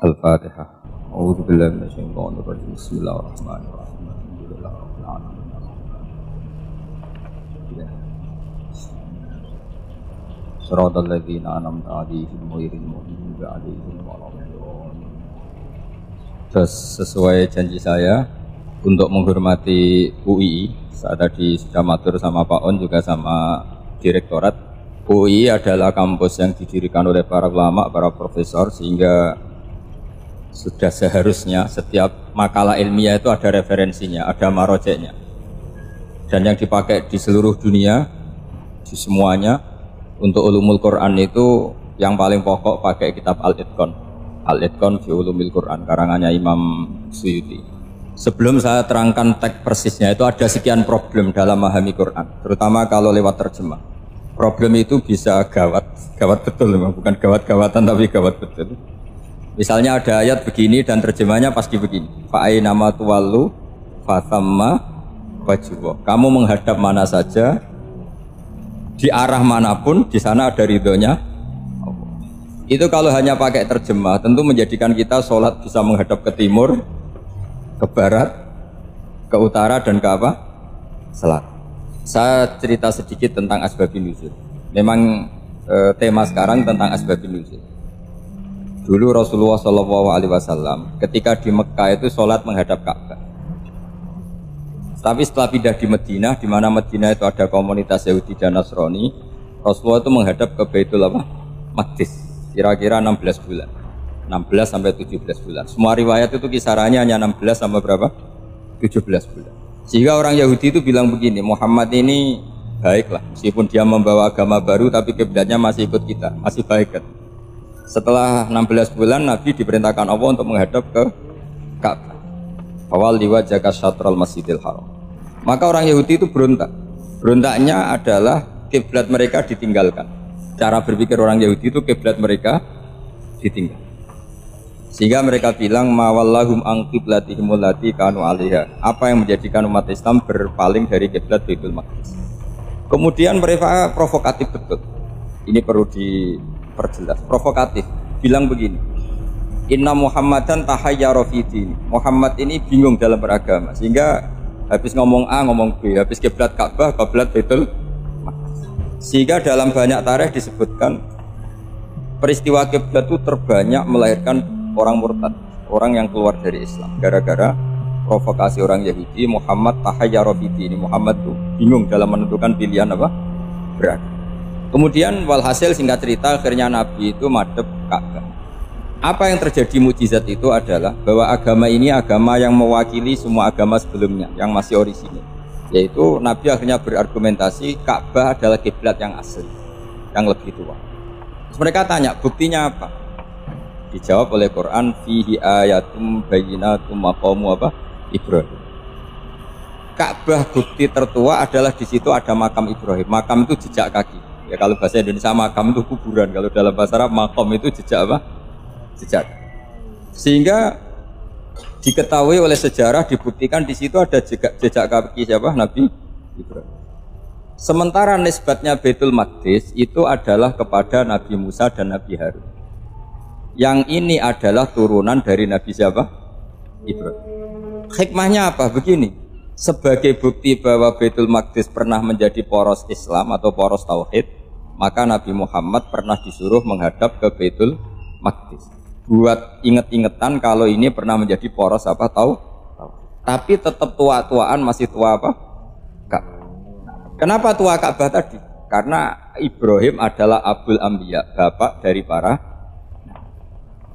Al-Fatihah. A'udzu billahi minasyaitonir rajim. Bismillahirrahmanirrahim. Alhamdulillahirabbil alamin. Shiratal ladzina an'amta 'alaihim ghairil maghdubi 'alaihim waladdallin. Sesuai janji saya untuk menghormati UI, saat tadi sudah matur sama Pak On juga sama Direktorat. UI adalah kampus yang didirikan oleh para ulama, para profesor, sehingga sudah seharusnya setiap makalah ilmiah itu ada referensinya, ada marojeknya, dan yang dipakai di seluruh dunia, di semuanya untuk ulumul Quran itu yang paling pokok pakai kitab Al-Itqan. Al-Itqan fi ulumil Quran karangannya Imam Suyuti. Sebelum saya terangkan teks persisnya, itu ada sekian problem dalam memahami Quran, terutama kalau lewat terjemah. Problem itu bisa gawat betul, memang bukan gawat-gawatan tapi gawat betul. Misalnya ada ayat begini dan terjemahnya pasti begini. Fa'ainama tuwallu fathamma wajhullah. Kamu menghadap mana saja, di arah manapun, di sana ada ridhonya Allah. Itu kalau hanya pakai terjemah, tentu menjadikan kita sholat bisa menghadap ke timur, ke barat, ke utara, dan ke apa? Selatan. Saya cerita sedikit tentang asbabun nuzul. Memang tema sekarang tentang asbabun nuzul. Dulu Rasulullah SAW ketika di Mekah itu sholat menghadap Ka'bah. Tapi setelah pindah di Madinah, di mana Madinah itu ada komunitas Yahudi dan Nasrani, Rasulullah itu menghadap ke Baitul Maqdis, kira-kira 16 bulan, 16 sampai 17 bulan. Semua riwayat itu kisarannya hanya 16 sampai berapa? 17 bulan. Sehingga orang Yahudi itu bilang begini, Muhammad ini baiklah, meskipun dia membawa agama baru, tapi kiblatnya masih ikut kita, masih baik kan. Setelah 16 bulan Nabi diperintahkan Allah untuk menghadap ke Ka'bah. Awal liwajhaka syatral masjidil haram. Maka orang Yahudi itu berontak. Berontaknya adalah kiblat mereka ditinggalkan. Cara berpikir orang Yahudi itu kiblat mereka ditinggal. Sehingga mereka bilang mawallahum an qiblatihim allati kanu 'alaiha. Apa yang menjadikan umat Islam berpaling dari kiblat Baitul Maqdis. Kemudian mereka provokatif betul. Ini perlu diperjelas. Provokatif. Bilang begini. Inna Muhammadan tahayyara fi din. Muhammad ini bingung dalam beragama. Sehingga habis ngomong A ngomong B, habis kiblat Ka'bah, kiblat Baitul Maqdis. Sehingga dalam banyak tarikh disebutkan peristiwa kiblat itu terbanyak melahirkan orang murtad, orang yang keluar dari Islam gara-gara provokasi orang Yahudi. Muhammad tahayyara fi din. Muhammad tuh bingung dalam menentukan pilihan apa? Beragama. Kemudian walhasil singkat cerita akhirnya Nabi itu madhep Ka'bah. Apa yang terjadi mukjizat itu adalah bahwa agama ini agama yang mewakili semua agama sebelumnya yang masih orisinil. Yaitu Nabi akhirnya berargumentasi Ka'bah adalah kiblat yang asli, yang lebih tua. Terus mereka tanya, buktinya apa? Dijawab oleh Quran, fihi ayatum bayyinatum maqamu apa? Ibrahim. Ka'bah bukti tertua adalah di situ ada makam Ibrahim. Makam itu jejak kaki. Ya kalau bahasa Indonesia makam itu kuburan. Kalau dalam bahasa Arab makam itu jejak apa? Jejak. Sehingga diketahui oleh sejarah, dibuktikan di situ ada jejak kaki siapa? Nabi Ibrahim. Sementara nisbatnya Baitul Maqdis itu adalah kepada Nabi Musa dan Nabi Harun. Yang ini adalah turunan dari Nabi siapa? Ibrahim. Hikmahnya apa? Begini, sebagai bukti bahwa Baitul Maqdis pernah menjadi poros Islam atau poros Tauhid, maka Nabi Muhammad pernah disuruh menghadap ke Baitul Maqdis. Buat inget-ingetan kalau ini pernah menjadi poros apa? Tapi tetap tua-tuaan masih tua apa? Ka'bah. Kenapa tua Ka'bah tadi? Karena Ibrahim adalah Abul Anbiya, bapak dari para.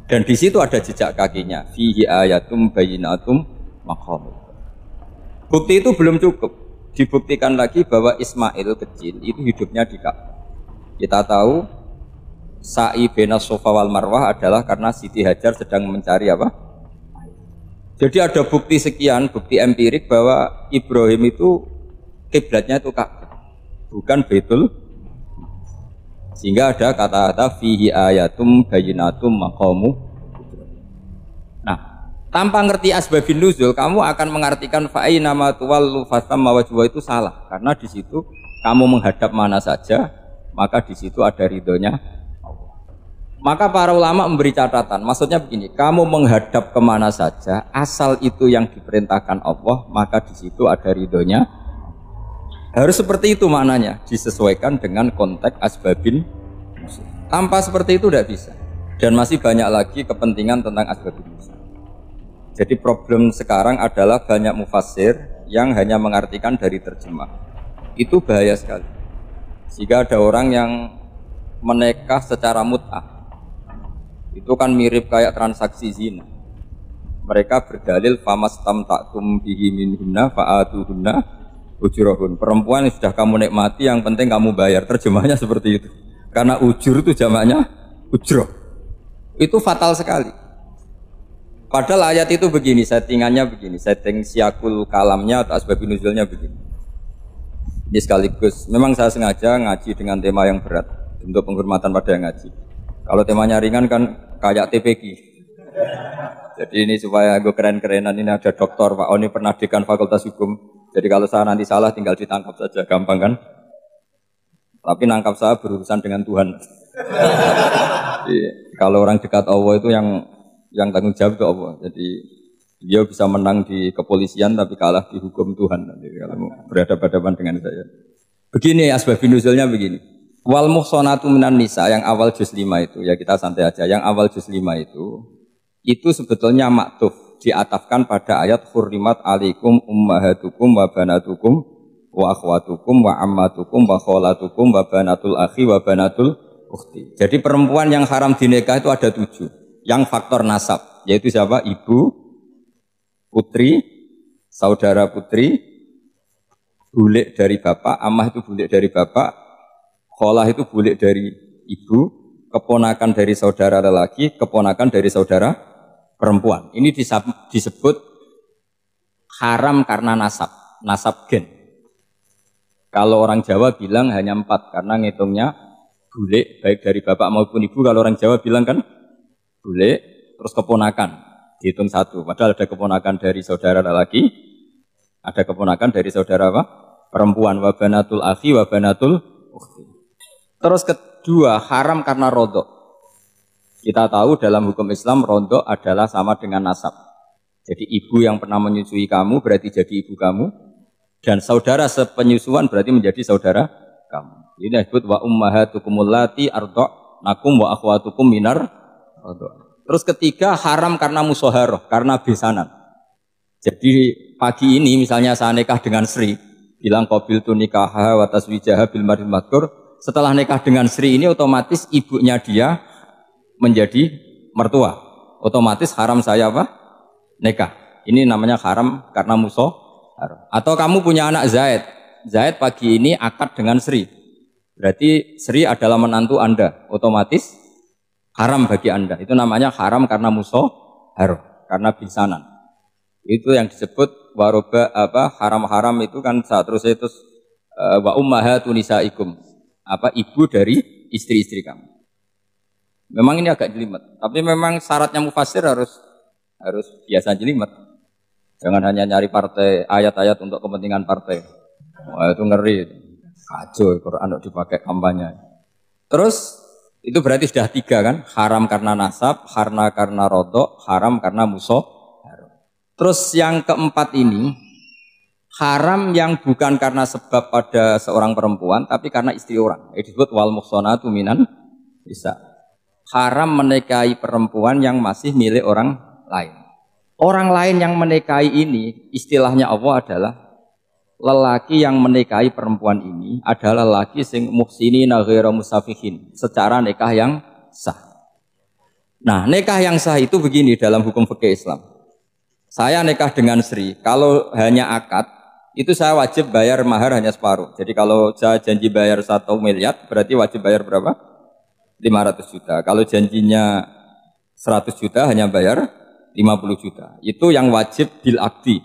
Dan di situ ada jejak kakinya. Fihi ayatum bayyinatum maqam. Bukti itu belum cukup. Dibuktikan lagi bahwa Ismail kecil itu hidupnya di Ka'bah. Kita tahu sa'i bainas Safa wal Marwah adalah karena Siti Hajar sedang mencari apa? Jadi ada bukti sekian, bukti empirik bahwa Ibrahim itu kiblatnya itu Ka'bah, bukan Baitul. Sehingga ada kata-kata fihi ayatum bayyinatum maqamu. Nah, tanpa ngerti asbabun nuzul, kamu akan mengartikan fa'ainama tuwallu fathamma wajhullah itu salah. Karena di situ kamu menghadap mana saja, maka di situ ada ridhonya Allah. Maka para ulama memberi catatan, maksudnya begini, kamu menghadap kemana saja, asal itu yang diperintahkan Allah, maka di situ ada ridhonya. Harus seperti itu maknanya, disesuaikan dengan konteks asbabin. Tanpa seperti itu tidak bisa. Dan masih banyak lagi kepentingan tentang asbabin. Jadi problem sekarang adalah banyak mufassir yang hanya mengartikan dari terjemah. Itu bahaya sekali. Jika ada orang yang menikah secara mut'ah, itu kan mirip kayak transaksi zina. Mereka berdalil famastamta'tum bihi minhunna fa'atuhunna ujurahun. Perempuan yang sudah kamu nikmati, yang penting kamu bayar. Terjemahnya seperti itu. Karena ujur itu jamaknya ujroh. Itu fatal sekali. Padahal ayat itu begini, settingannya begini, setting siakul kalamnya atau asbabun nuzulnya begini. Ini sekaligus, memang saya sengaja ngaji dengan tema yang berat untuk penghormatan pada yang ngaji. Kalau temanya ringan kan kayak TPQ. Jadi ini supaya gue keren-kerenan, ini ada doktor Pak Oni pernah dekan Fakultas Hukum. Jadi kalau saya nanti salah tinggal ditangkap saja, gampang kan? Tapi nangkap saya berurusan dengan Tuhan. Jadi, kalau orang dekat Allah itu yang tanggung jawab ke Allah. Jadi dia bisa menang di kepolisian tapi kalah di hukum Tuhan. Jadi kalau berhadapan-hadapan dengan saya. Begini asbabun nuzulnya begini. Wal muhsanatu minan nisa yang awal juz 5 itu, ya kita santai aja. Yang awal juz 5 itu sebetulnya maktuf, diatafkan pada ayat hurrimat alaikum ummahatukum wa banatukum wa akhwatukum wa ammatukum wa kholatukum wa banatul akhi wa banatul ukhti. Jadi perempuan yang haram dinikah itu ada 7. Yang faktor nasab, yaitu siapa? Ibu, putri, saudara putri, bulik dari bapak, amah itu bulik dari bapak, kholah itu bulik dari ibu, keponakan dari saudara lelaki, keponakan dari saudara perempuan. Ini disebut haram karena nasab gen. Kalau orang Jawa bilang hanya 4, karena ngitungnya bulik baik dari bapak maupun ibu. Kalau orang Jawa bilang kan bulik, terus keponakan, dihitung 1. Padahal ada keponakan dari saudara lelaki, ada keponakan dari saudara apa? Perempuan, wabanatul akhi, wabanatul ukhti. Terus kedua, haram karena rodok. Kita tahu dalam hukum Islam, rodok adalah sama dengan nasab. Jadi ibu yang pernah menyusui kamu berarti jadi ibu kamu, dan saudara sepenyusuan berarti menjadi saudara kamu. Ini disebut wa ummahatukumul lati arda'nakum wa akhwatukum minar. Terus ketiga haram karena musoharoh, karena besanan. Jadi pagi ini misalnya saya nikah dengan Sri, bilang qabil tu nikaha wa taswijaha bil maril madkur. Setelah nikah dengan Sri ini otomatis ibunya dia menjadi mertua. Otomatis haram saya apa? Nikah. Ini namanya haram karena musoharoh. Atau kamu punya anak Zaid. Zaid pagi ini akad dengan Sri. Berarti Sri adalah menantu Anda. Otomatis haram bagi Anda. Itu namanya haram karena musoharoh, karena bisanan. Itu yang disebut waroba apa haram-haram itu kan terus wa ummahatu nisaikum, apa ibu dari istri-istri kamu. Memang ini agak jelimet, tapi memang syaratnya mufassir harus biasa jelimet. Jangan hanya nyari partai ayat-ayat untuk kepentingan partai. Wah, itu ngeri. Kacau Quran dipakai kampanye. Terus itu berarti sudah 3 kan? Haram karena nasab, karena rodok, haram karena musoharoh. Terus yang keempat ini, haram yang bukan karena sebab pada seorang perempuan, tapi karena istri orang. Itu disebut wal muhsanatu minan nisa. Haram menikahi perempuan yang masih milik orang lain. Orang lain yang menikahi ini, istilahnya Allah adalah lelaki yang menikahi perempuan ini adalah lelaki sing muhsinina ghairu musafihin, secara nikah yang sah. Nah, nikah yang sah itu begini dalam hukum fikih Islam. Saya nikah dengan Sri, kalau hanya akad, itu saya wajib bayar mahar hanya separuh. Jadi kalau saya janji bayar 1 miliar, berarti wajib bayar berapa? 500 juta. Kalau janjinya 100 juta, hanya bayar 50 juta. Itu yang wajib bil akdi.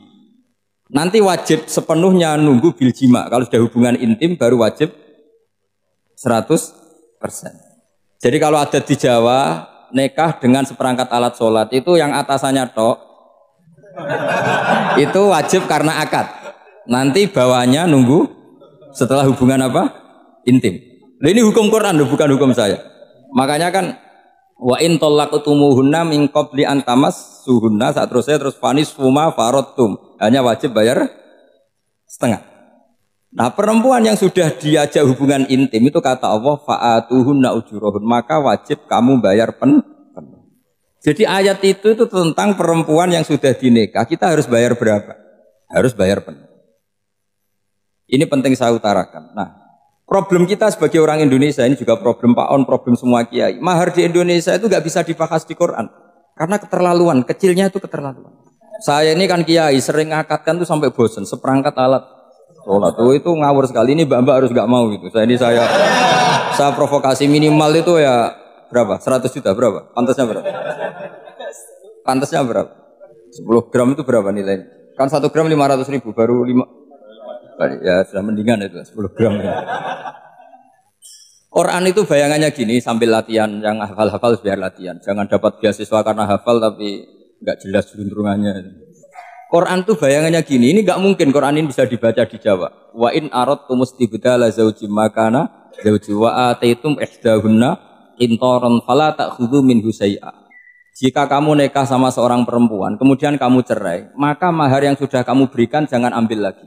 Nanti wajib sepenuhnya nunggu bil jima. Kalau sudah hubungan intim baru wajib 100%. Jadi kalau ada di Jawa nikah dengan seperangkat alat sholat itu yang atasannya tok itu wajib karena akad. Nanti bawahnya nunggu setelah hubungan apa? Intim. Nah, ini hukum Quran bukan hukum saya. Makanya kan Wa in talaqtumuhunna min qabli an tamassuhunna, saat terus fanis fuma faradtum, hanya wajib bayar setengah. Nah, perempuan yang sudah diajak hubungan intim itu kata Allah fa'atuhunna ujurahun, maka wajib kamu bayar penuh. Jadi ayat itu tentang perempuan yang sudah dinikah, kita harus bayar berapa? Harus bayar penuh. Ini penting saya utarakan. Nah, problem kita sebagai orang Indonesia, ini juga problem Pak On, problem semua kiai. Mahar di Indonesia itu nggak bisa dibahas di Quran. Karena keterlaluan, kecilnya itu keterlaluan. Saya ini kan kiai, sering ngakatkan tuh sampai bosan, seperangkat alat sholat. Itu ngawur sekali, ini mbak-mbak harus nggak mau gitu. Saya provokasi minimal itu ya berapa? 100 juta berapa? Pantasnya berapa? Pantasnya berapa? 10 gram itu berapa nilainya? Kan 1 gram 500.000, baru 5. Ya sudah mendingan itu 10 gram ya. Quran itu bayangannya gini, sambil latihan, yang hafal-hafal biar latihan. Jangan dapat beasiswa karena hafal tapi nggak jelas juntrungannya. Quran itu bayangannya gini, ini nggak mungkin Quran ini bisa dibaca di Jawa. Wa in aradtum istibdala zaujim makana zauji wa ataitum ihdahunna qintaran fala ta'khudhu minhu syai'a. Jika kamu nikah sama seorang perempuan, kemudian kamu cerai, maka mahar yang sudah kamu berikan jangan ambil lagi.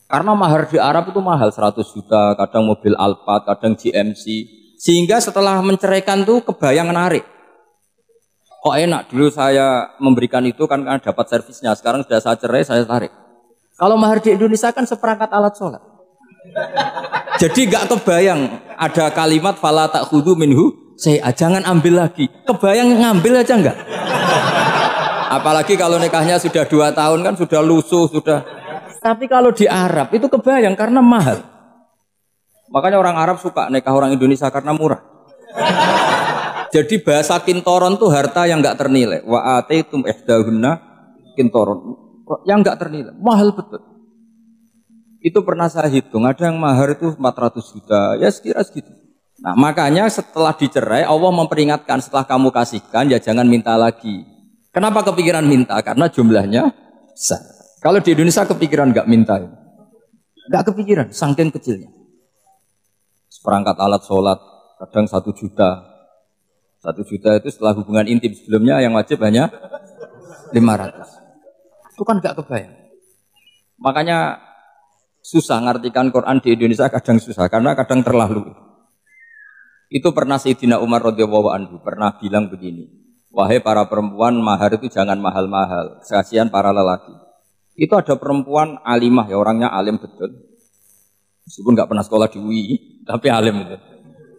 Karena mahar di Arab itu mahal, 100 juta, kadang mobil Alphard, kadang GMC. Sehingga setelah menceraikan tuh kebayang menarik. Kok enak, dulu saya memberikan itu kan karena dapat servisnya, sekarang sudah saya cerai, saya tarik. Kalau mahar di Indonesia kan seperangkat alat sholat. Jadi gak kebayang ada kalimat fala ta'khudhu minhu syai'a, jangan ambil lagi. Kebayang ngambil aja enggak? Apalagi kalau nikahnya sudah 2 tahun kan sudah lusuh, sudah. Tapi kalau di Arab itu kebayang karena mahal. Makanya orang Arab suka nikah orang Indonesia karena murah. Jadi bahasa kintoron itu harta yang enggak ternilai. Wa ataitum ihdahunna kintoron. Yang enggak ternilai, mahal betul. Itu pernah saya hitung, ada yang mahar itu 400 juta, ya sekira segitu. Nah, makanya setelah dicerai Allah memperingatkan, setelah kamu kasihkan ya jangan minta lagi. Kenapa kepikiran minta? Karena jumlahnya besar. Kalau di Indonesia kepikiran nggak minta, nggak kepikiran, saking kecilnya. Seperangkat alat sholat, kadang 1 juta. 1 juta itu setelah hubungan intim, sebelumnya yang wajib hanya 500. Itu kan nggak kebayang. Makanya susah ngartikan Quran di Indonesia, kadang susah, karena kadang terlalu. Itu pernah Sayyidina Umar radhiyallahu anhu pernah bilang begini, wahai para perempuan, mahar itu jangan mahal-mahal, kasihan para lelaki. Itu ada perempuan alimah, ya orangnya alim betul. Meskipun nggak pernah sekolah di UI, tapi alim itu.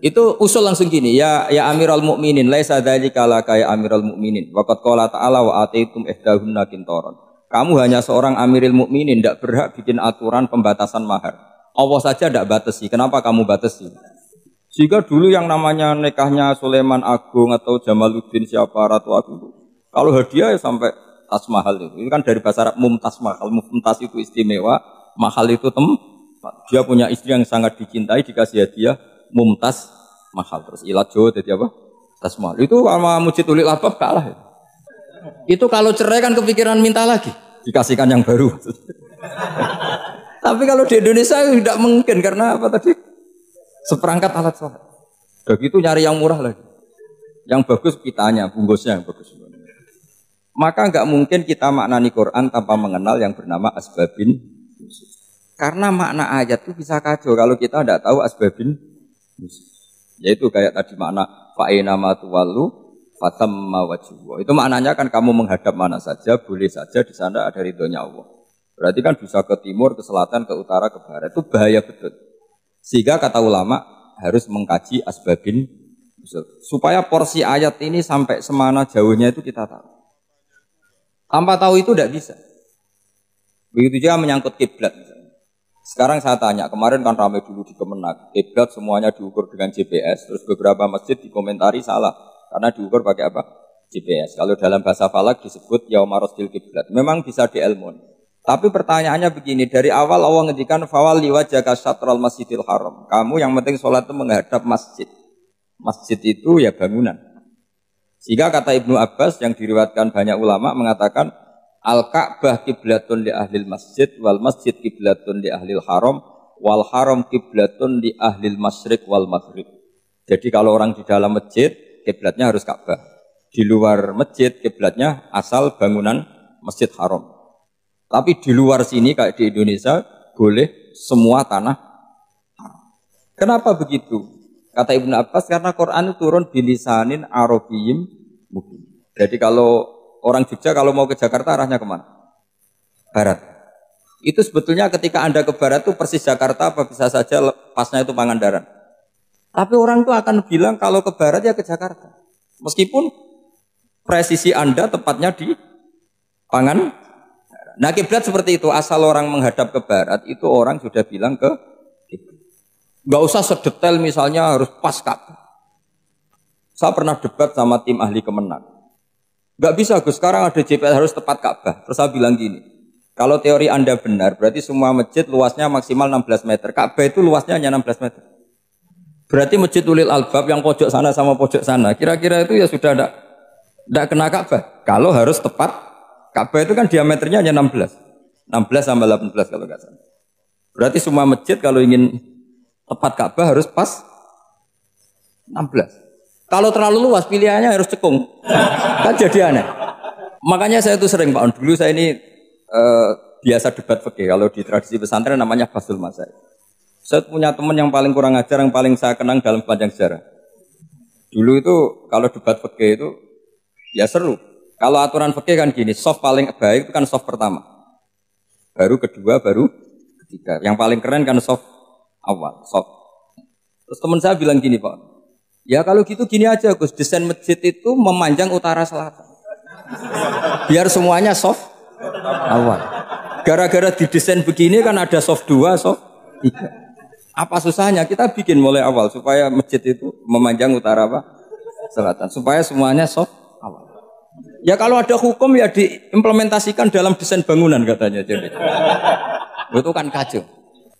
Itu usul langsung gini, ya Amirul Mukminin, laisa dzalika laka ya Amirul Mukminin. Waqad qala ta'ala wa ataitum ihdahunna qintaran. Kamu hanya seorang Amirul Mukminin, tidak berhak bikin aturan pembatasan mahar. Allah saja tidak batasi, kenapa kamu batasi? Jika dulu yang namanya nikahnya Sulaiman Agung atau Jamaluddin siapa Ratu Agung, kalau hadiah ya sampai tas mahal itu kan dari bahasa Arab mumtaz mahal. Mumtaz itu istimewa, mahal itu dia punya istri yang sangat dicintai, dikasih hadiah mumtaz mahal. Terus ilat Jawa jadi apa? Tas mahal. Itu sama Mujid Ulil Albab kalah. Itu kalau cerai kan kepikiran minta lagi, dikasihkan yang baru. Tapi kalau di Indonesia tidak mungkin karena apa tadi? Seperangkat alat sholat. Begitu nyari yang murah lagi. Yang bagus kitanya, bungkusnya yang bagus. Maka nggak mungkin kita maknani Quran tanpa mengenal yang bernama asbabin. Karena makna ayat itu bisa kacau kalau kita tidak tahu asbabin. Yaitu kayak tadi makna fa'ina ma tuwallu fatamma wajhu. Itu maknanya kan kamu menghadap mana saja, boleh saja di sana ada ridhonya Allah. Berarti kan bisa ke timur, ke selatan, ke utara, ke barat. Itu bahaya betul. Sehingga kata ulama harus mengkaji asbabin supaya porsi ayat ini sampai semana jauhnya itu kita tahu. Tanpa tahu itu tidak bisa. Begitu juga menyangkut kiblat. Sekarang saya tanya, kemarin kan ramai dulu di Kemenak, kiblat semuanya diukur dengan GPS, terus beberapa masjid dikomentari salah karena diukur pakai apa? GPS. Kalau dalam bahasa falak disebut yaumarosdil kiblat. Memang bisa diilmun. Tapi pertanyaannya begini, dari awal Allah ngendikan fawalli wajhaka syatral masjidil haram. Kamu yang penting sholat itu menghadap masjid. Masjid itu ya bangunan. Sehingga kata Ibnu Abbas yang diriwayatkan banyak ulama mengatakan Al-Ka'bah kiblatun li ahlil masjid wal masjid kiblatun li ahlil haram wal haram kiblatun li ahlil masyriq wal maghrib. Jadi kalau orang di dalam masjid kiblatnya harus Ka'bah. Di luar masjid kiblatnya asal bangunan Masjid Haram. Tapi di luar sini kayak di Indonesia boleh semua tanah haram. Kenapa begitu? Kata Ibnu Abbas karena Quran itu turun bilisanin Arabiyyim mubin. Jadi kalau orang Jogja kalau mau ke Jakarta arahnya kemana? Barat. Itu sebetulnya ketika Anda ke barat itu persis Jakarta apa bisa saja pasnya itu Pangandaran. Tapi orang itu akan bilang kalau ke barat ya ke Jakarta. Meskipun presisi Anda tepatnya di Pangandaran. Nah kiblat seperti itu, asal orang menghadap ke barat itu orang sudah bilang ke kiblat. Gak usah sedetail misalnya harus pas Ka'bah. Saya pernah debat sama tim ahli Kemenang. Gak bisa Gus, sekarang ada GPS harus tepat Ka'bah. Terus saya bilang gini, kalau teori Anda benar, berarti semua masjid luasnya maksimal 16 meter. Ka'bah itu luasnya hanya 16 meter. Berarti masjid Ulil Albab yang pojok sana sama pojok sana, kira-kira itu ya sudah tidak kena Ka'bah. Kalau harus tepat, Ka'bah itu kan diameternya hanya 16. 16 sama 18 kalau nggak salah. Berarti semua masjid kalau ingin tepat Ka'bah harus pas 16. Kalau terlalu luas pilihannya harus cekung. Kan jadi aneh. Makanya saya itu sering Pak, dulu saya ini biasa debat fikih. Kalau di tradisi pesantren namanya Basul Masail. Saya punya teman yang paling kurang ajar, yang paling saya kenang dalam panjang sejarah. Dulu itu kalau debat fikih itu ya seru. Kalau aturan fikih kan gini, soft paling baik itu kan soft pertama. Baru kedua, baru ketiga. Yang paling keren kan soft awal, soft. Terus teman saya bilang gini Pak, ya kalau gitu gini aja Gus, desain masjid itu memanjang utara selatan. Biar semuanya soft awal. Gara-gara didesain begini kan ada soft 2, soft 3. Apa susahnya kita bikin mulai awal supaya masjid itu memanjang utara apa? Selatan. Supaya semuanya soft awal. Ya kalau ada hukum ya diimplementasikan dalam desain bangunan katanya. Jadi itu kan kacau.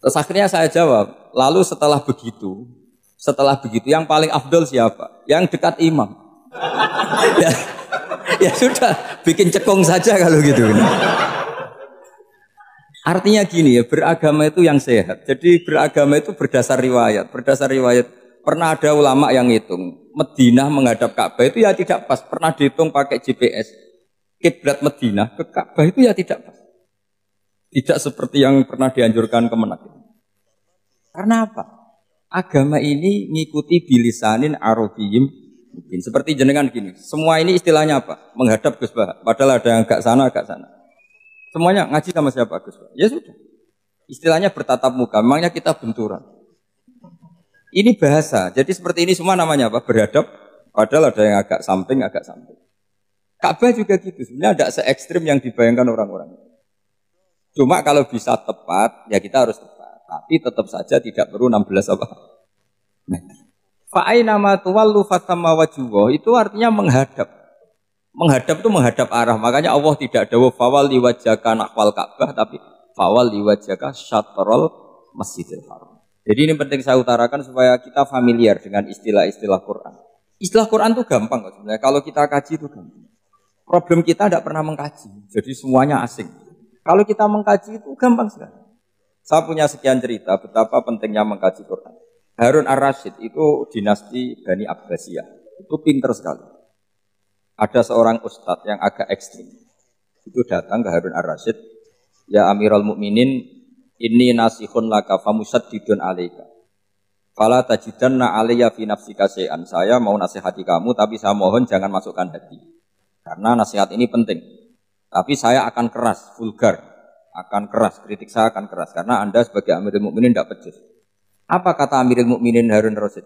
Terus akhirnya saya jawab, lalu setelah begitu yang paling afdol siapa? Yang dekat imam. Ya sudah, bikin cekung saja kalau gitu. Artinya gini ya, beragama itu yang sehat. Jadi beragama itu berdasar riwayat. Berdasar riwayat, pernah ada ulama yang hitung. Madinah menghadap Ka'bah itu ya tidak pas. Pernah dihitung pakai GPS. Kiblat Madinah ke Ka'bah itu ya tidak pas. Tidak seperti yang pernah dianjurkan Kemenak. Karena apa? Agama ini ngikuti bilisanin Arabiyyim mungkin. Seperti jenengan gini. Semua ini istilahnya apa? Menghadap Gus Bah. Padahal ada yang agak sana, agak sana. Semuanya ngaji sama siapa Gus? Ya sudah. Istilahnya bertatap muka. Memangnya kita benturan. Ini bahasa. Jadi seperti ini semua namanya apa? Berhadap. Padahal ada yang agak samping, agak samping. Ka'bah juga gitu. Sebenarnya tidak se-ekstrim yang dibayangkan orang-orang. Cuma kalau bisa tepat, ya kita harus tepat. Tapi tetap saja tidak perlu 16 apa? Fa'aina ma tuwallu fatamma wajhuhu. Itu artinya menghadap. Menghadap itu menghadap arah. Makanya Allah tidak dawuh fawal liwajhaka nahwal Ka'bah, tapi fawal liwajhaka syatrul Masjidil Haram. Jadi ini penting saya utarakan supaya kita familiar dengan istilah-istilah Quran. Istilah Quran itu gampang kok sebenarnya. Kalau kita kaji itu gampang. Problem kita tidak pernah mengkaji. Jadi semuanya asing. Kalau kita mengkaji itu gampang sekali. Saya punya sekian cerita betapa pentingnya mengkaji Quran. Harun Ar-Rasyid itu dinasti Bani Abbasiyah. Itu pinter sekali. Ada seorang ustadz yang agak ekstrim. Itu datang ke Harun Ar-Rasyid. Ya Amirul Mukminin, inni nasihun laka famusaddidun alaika. Fala tajidanna alayya fi nafsika syai'an. Saya mau nasihati kamu, tapi saya mohon jangan masukkan hati. Karena nasihat ini penting. Tapi saya akan keras, vulgar. Akan keras, kritik saya akan keras. Karena Anda sebagai Amirul Mukminin tidak pecus. Apa kata Amirul Mukminin Harun Ar-Rasyid?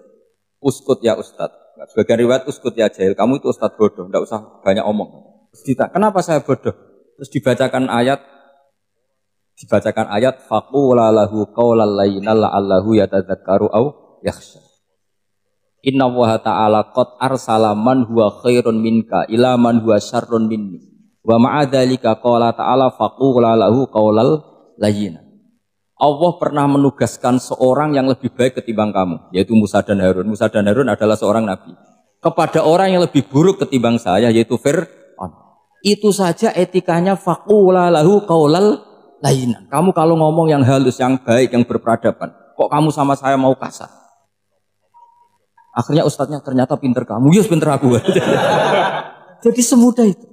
Uskut ya ustadz. Sebagian riwayat uskut ya jahil, kamu itu ustadz bodoh, tidak usah banyak omong. Kenapa saya bodoh? Terus dibacakan ayat faqula lahu qaulal layyina la'allahu yatadzakkaru aw yakhsha. Inna Allaha ta'ala qad arsala man huwa khairun minka ila man huwa syarrun minni. Wa ma'a dzalika qala ta'ala faqula lahu qaulal layyina. Allah pernah menugaskan seorang yang lebih baik ketimbang kamu, yaitu Musa dan Harun. Musa dan Harun adalah seorang nabi. Kepada orang yang lebih buruk ketimbang saya, yaitu Fir'aun. Itu saja etikanya faqula lahu qaulal layyina. Kamu kalau ngomong yang halus, yang baik, yang berperadaban, kok kamu sama saya mau kasar? Akhirnya ustadznya ternyata pinter kamu, yes pinter aku. Jadi semudah itu.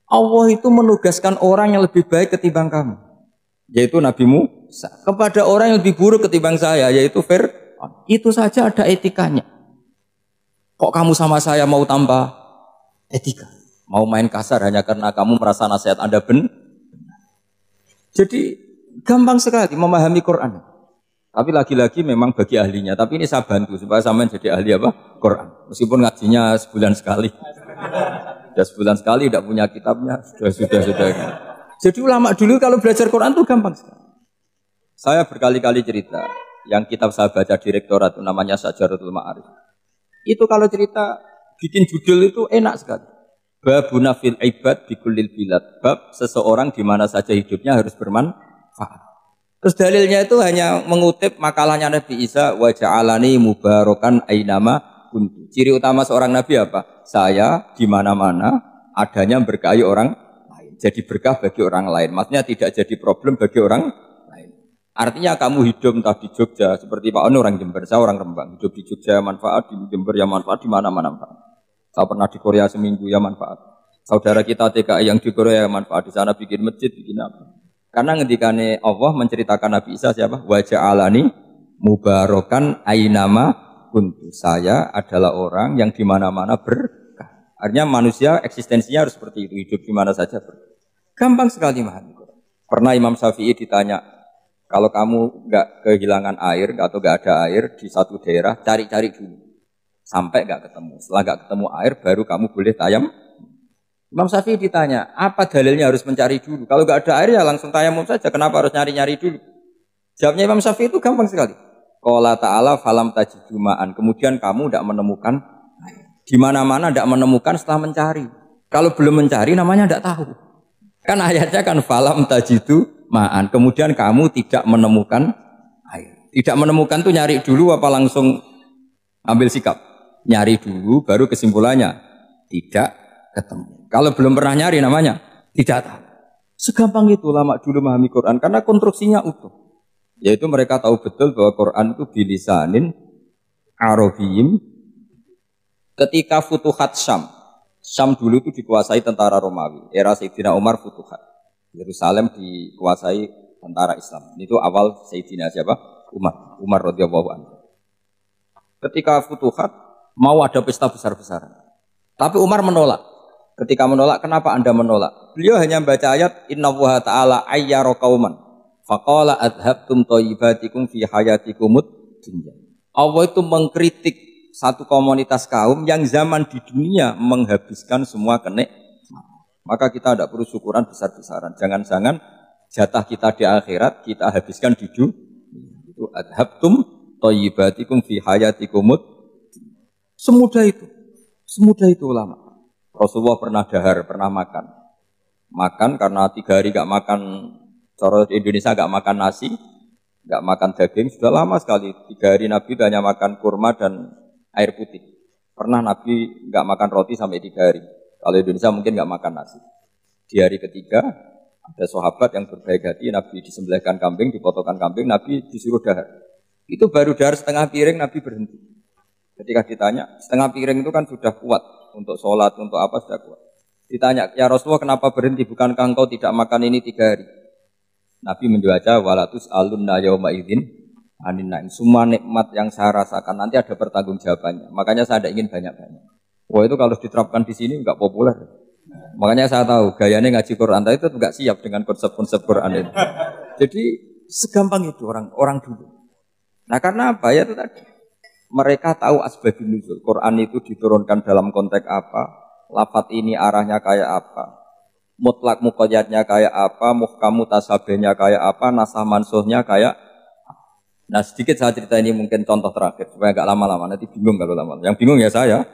Allah itu menugaskan orang yang lebih baik ketimbang kamu, yaitu Nabi Musa, kepada orang yang lebih buruk ketimbang saya, yaitu Fir'aun. Itu saja ada etikanya. Kok kamu sama saya mau tambah etika? Mau main kasar hanya karena kamu merasa nasihat Anda benar? Jadi gampang sekali memahami Quran. Tapi lagi-lagi memang bagi ahlinya. Tapi ini saya bantu supaya sampean jadi ahli apa? Quran. Meskipun ngajinya sebulan sekali. Sudah sebulan sekali tidak punya kitabnya. Sudah. Jadi ulama dulu kalau belajar Quran itu gampang sekali. Saya berkali-kali cerita. Yang kitab saya baca di rektorat itu namanya Syajaratul Ma'arif. Itu kalau cerita bikin judul itu enak sekali. Babuna fil ibad bikullil bilad. Bab seseorang di mana saja hidupnya harus bermanfaat. Terus dalilnya itu hanya mengutip makalahnya Nabi Isa, wa ja'alani mubarakan ainama kuntu. Ciri utama seorang nabi apa? Saya di mana-mana adanya berkahi orang lain. Jadi berkah bagi orang lain. Maksudnya tidak jadi problem bagi orang lain. Artinya kamu hidup entah di Jogja seperti Pak Ono orang Jember, saya orang Rembang. Hidup di Jogja manfaat, di Jember ya manfaat, di mana-mana manfaat. Saya pernah di Korea seminggu ya manfaat. Saudara kita TKI yang di Korea ya manfaat, di sana bikin masjid, bikin apa? Karena ngendikane Allah menceritakan Nabi Isa siapa? Wa ja'alani mubarakan ainama kuntu. Saya adalah orang yang di mana-mana berkah. Artinya manusia eksistensinya harus seperti itu, hidup di mana saja berkah. Gampang sekali memahami Quran. Pernah Imam Syafi'i ditanya, kalau kamu enggak kehilangan air atau enggak ada air di satu daerah, cari-cari dulu. Sampai enggak ketemu. Setelah enggak ketemu air baru kamu boleh tayam. Imam Syafi'i ditanya, apa dalilnya harus mencari dulu? Kalau nggak ada air ya langsung tayamum saja. Kenapa harus nyari-nyari dulu? Jawabnya Imam Syafi'i itu gampang sekali. Qala ta'ala falam tajidu ma'an. Kemudian kamu tidak menemukan air. Di mana-mana tidak menemukan setelah mencari. Kalau belum mencari namanya tidak tahu. Kan ayatnya kan falam tajidu ma'an. Kemudian kamu tidak menemukan air. Tidak menemukan tuh nyari dulu apa langsung ambil sikap? Nyari dulu baru kesimpulannya tidak ketemu. Kalau belum pernah nyari namanya tidak tahu. Segampang itu ulama dulu memahami Quran karena konstruksinya utuh. Yaitu mereka tahu betul bahwa Quran itu bilisanin Arabiyyin. Ketika Futuhat Syam. Syam dulu itu dikuasai tentara Romawi. Era Sayyidina Umar Futuhat. Yerusalem dikuasai tentara Islam. Itu awal Sayyidina siapa? Umar radhiyallahu anhu. Ketika Futuhat mau ada pesta besar-besaran. Tapi Umar menolak. Ketika menolak, kenapa Anda menolak? Beliau hanya membaca ayat Innallaha ta'ala ayyara qauman faqala adhabtum thayyibatikum fi hayatikumud dunya. Allah itu mengkritik satu komunitas kaum yang zaman di dunia menghabiskan semua kenikmatan. Maka kita tidak perlu syukuran besar-besaran. Jangan-jangan jatah kita di akhirat kita habiskan di dunia. Itu adhabtum thayyibatikum fi hayatikumud dunya. Semudah itu. Semudah itu ulama. Rasulullah pernah dahar, pernah makan. Makan karena 3 hari gak makan, cara Indonesia gak makan nasi, gak makan daging, sudah lama sekali. 3 hari Nabi hanya makan kurma dan air putih. Pernah Nabi gak makan roti sampai 3 hari. Kalau Indonesia mungkin gak makan nasi. Di hari ketiga, ada sahabat yang berbaik hati, Nabi disembelihkan kambing, dipotongkan kambing, Nabi disuruh dahar. Itu baru dahar setengah piring, Nabi berhenti. Ketika ditanya, setengah piring itu kan sudah kuat. Untuk sholat, untuk apa sudah kuat. Ditanya, ya Rasulullah kenapa berhenti? Bukankah engkau tidak makan ini 3 hari? Nabi menjawab, walatus alunna yawma idzin anin naim. Semua nikmat yang saya rasakan nanti ada pertanggungjawabannya. Makanya saya tidak ingin banyak-banyak. Wah itu kalau diterapkan di sini enggak populer. Makanya saya tahu gayanya ngaji Quran itu enggak siap dengan konsep-konsep Quran itu. Jadi segampang itu orang dulu. Nah karena apa ya itu tadi? Mereka tahu asbabun nuzul. Quran itu diturunkan dalam konteks apa? Lafaz ini arahnya kayak apa? Mutlak muqayyadnya kayak apa? Muhkam mutasabihnya kayak apa? Nasah mansuhnya kayak apa? Nah sedikit saya cerita ini mungkin contoh terakhir supaya agak lama-lama. Nanti bingung kalau lama. Yang bingung ya saya.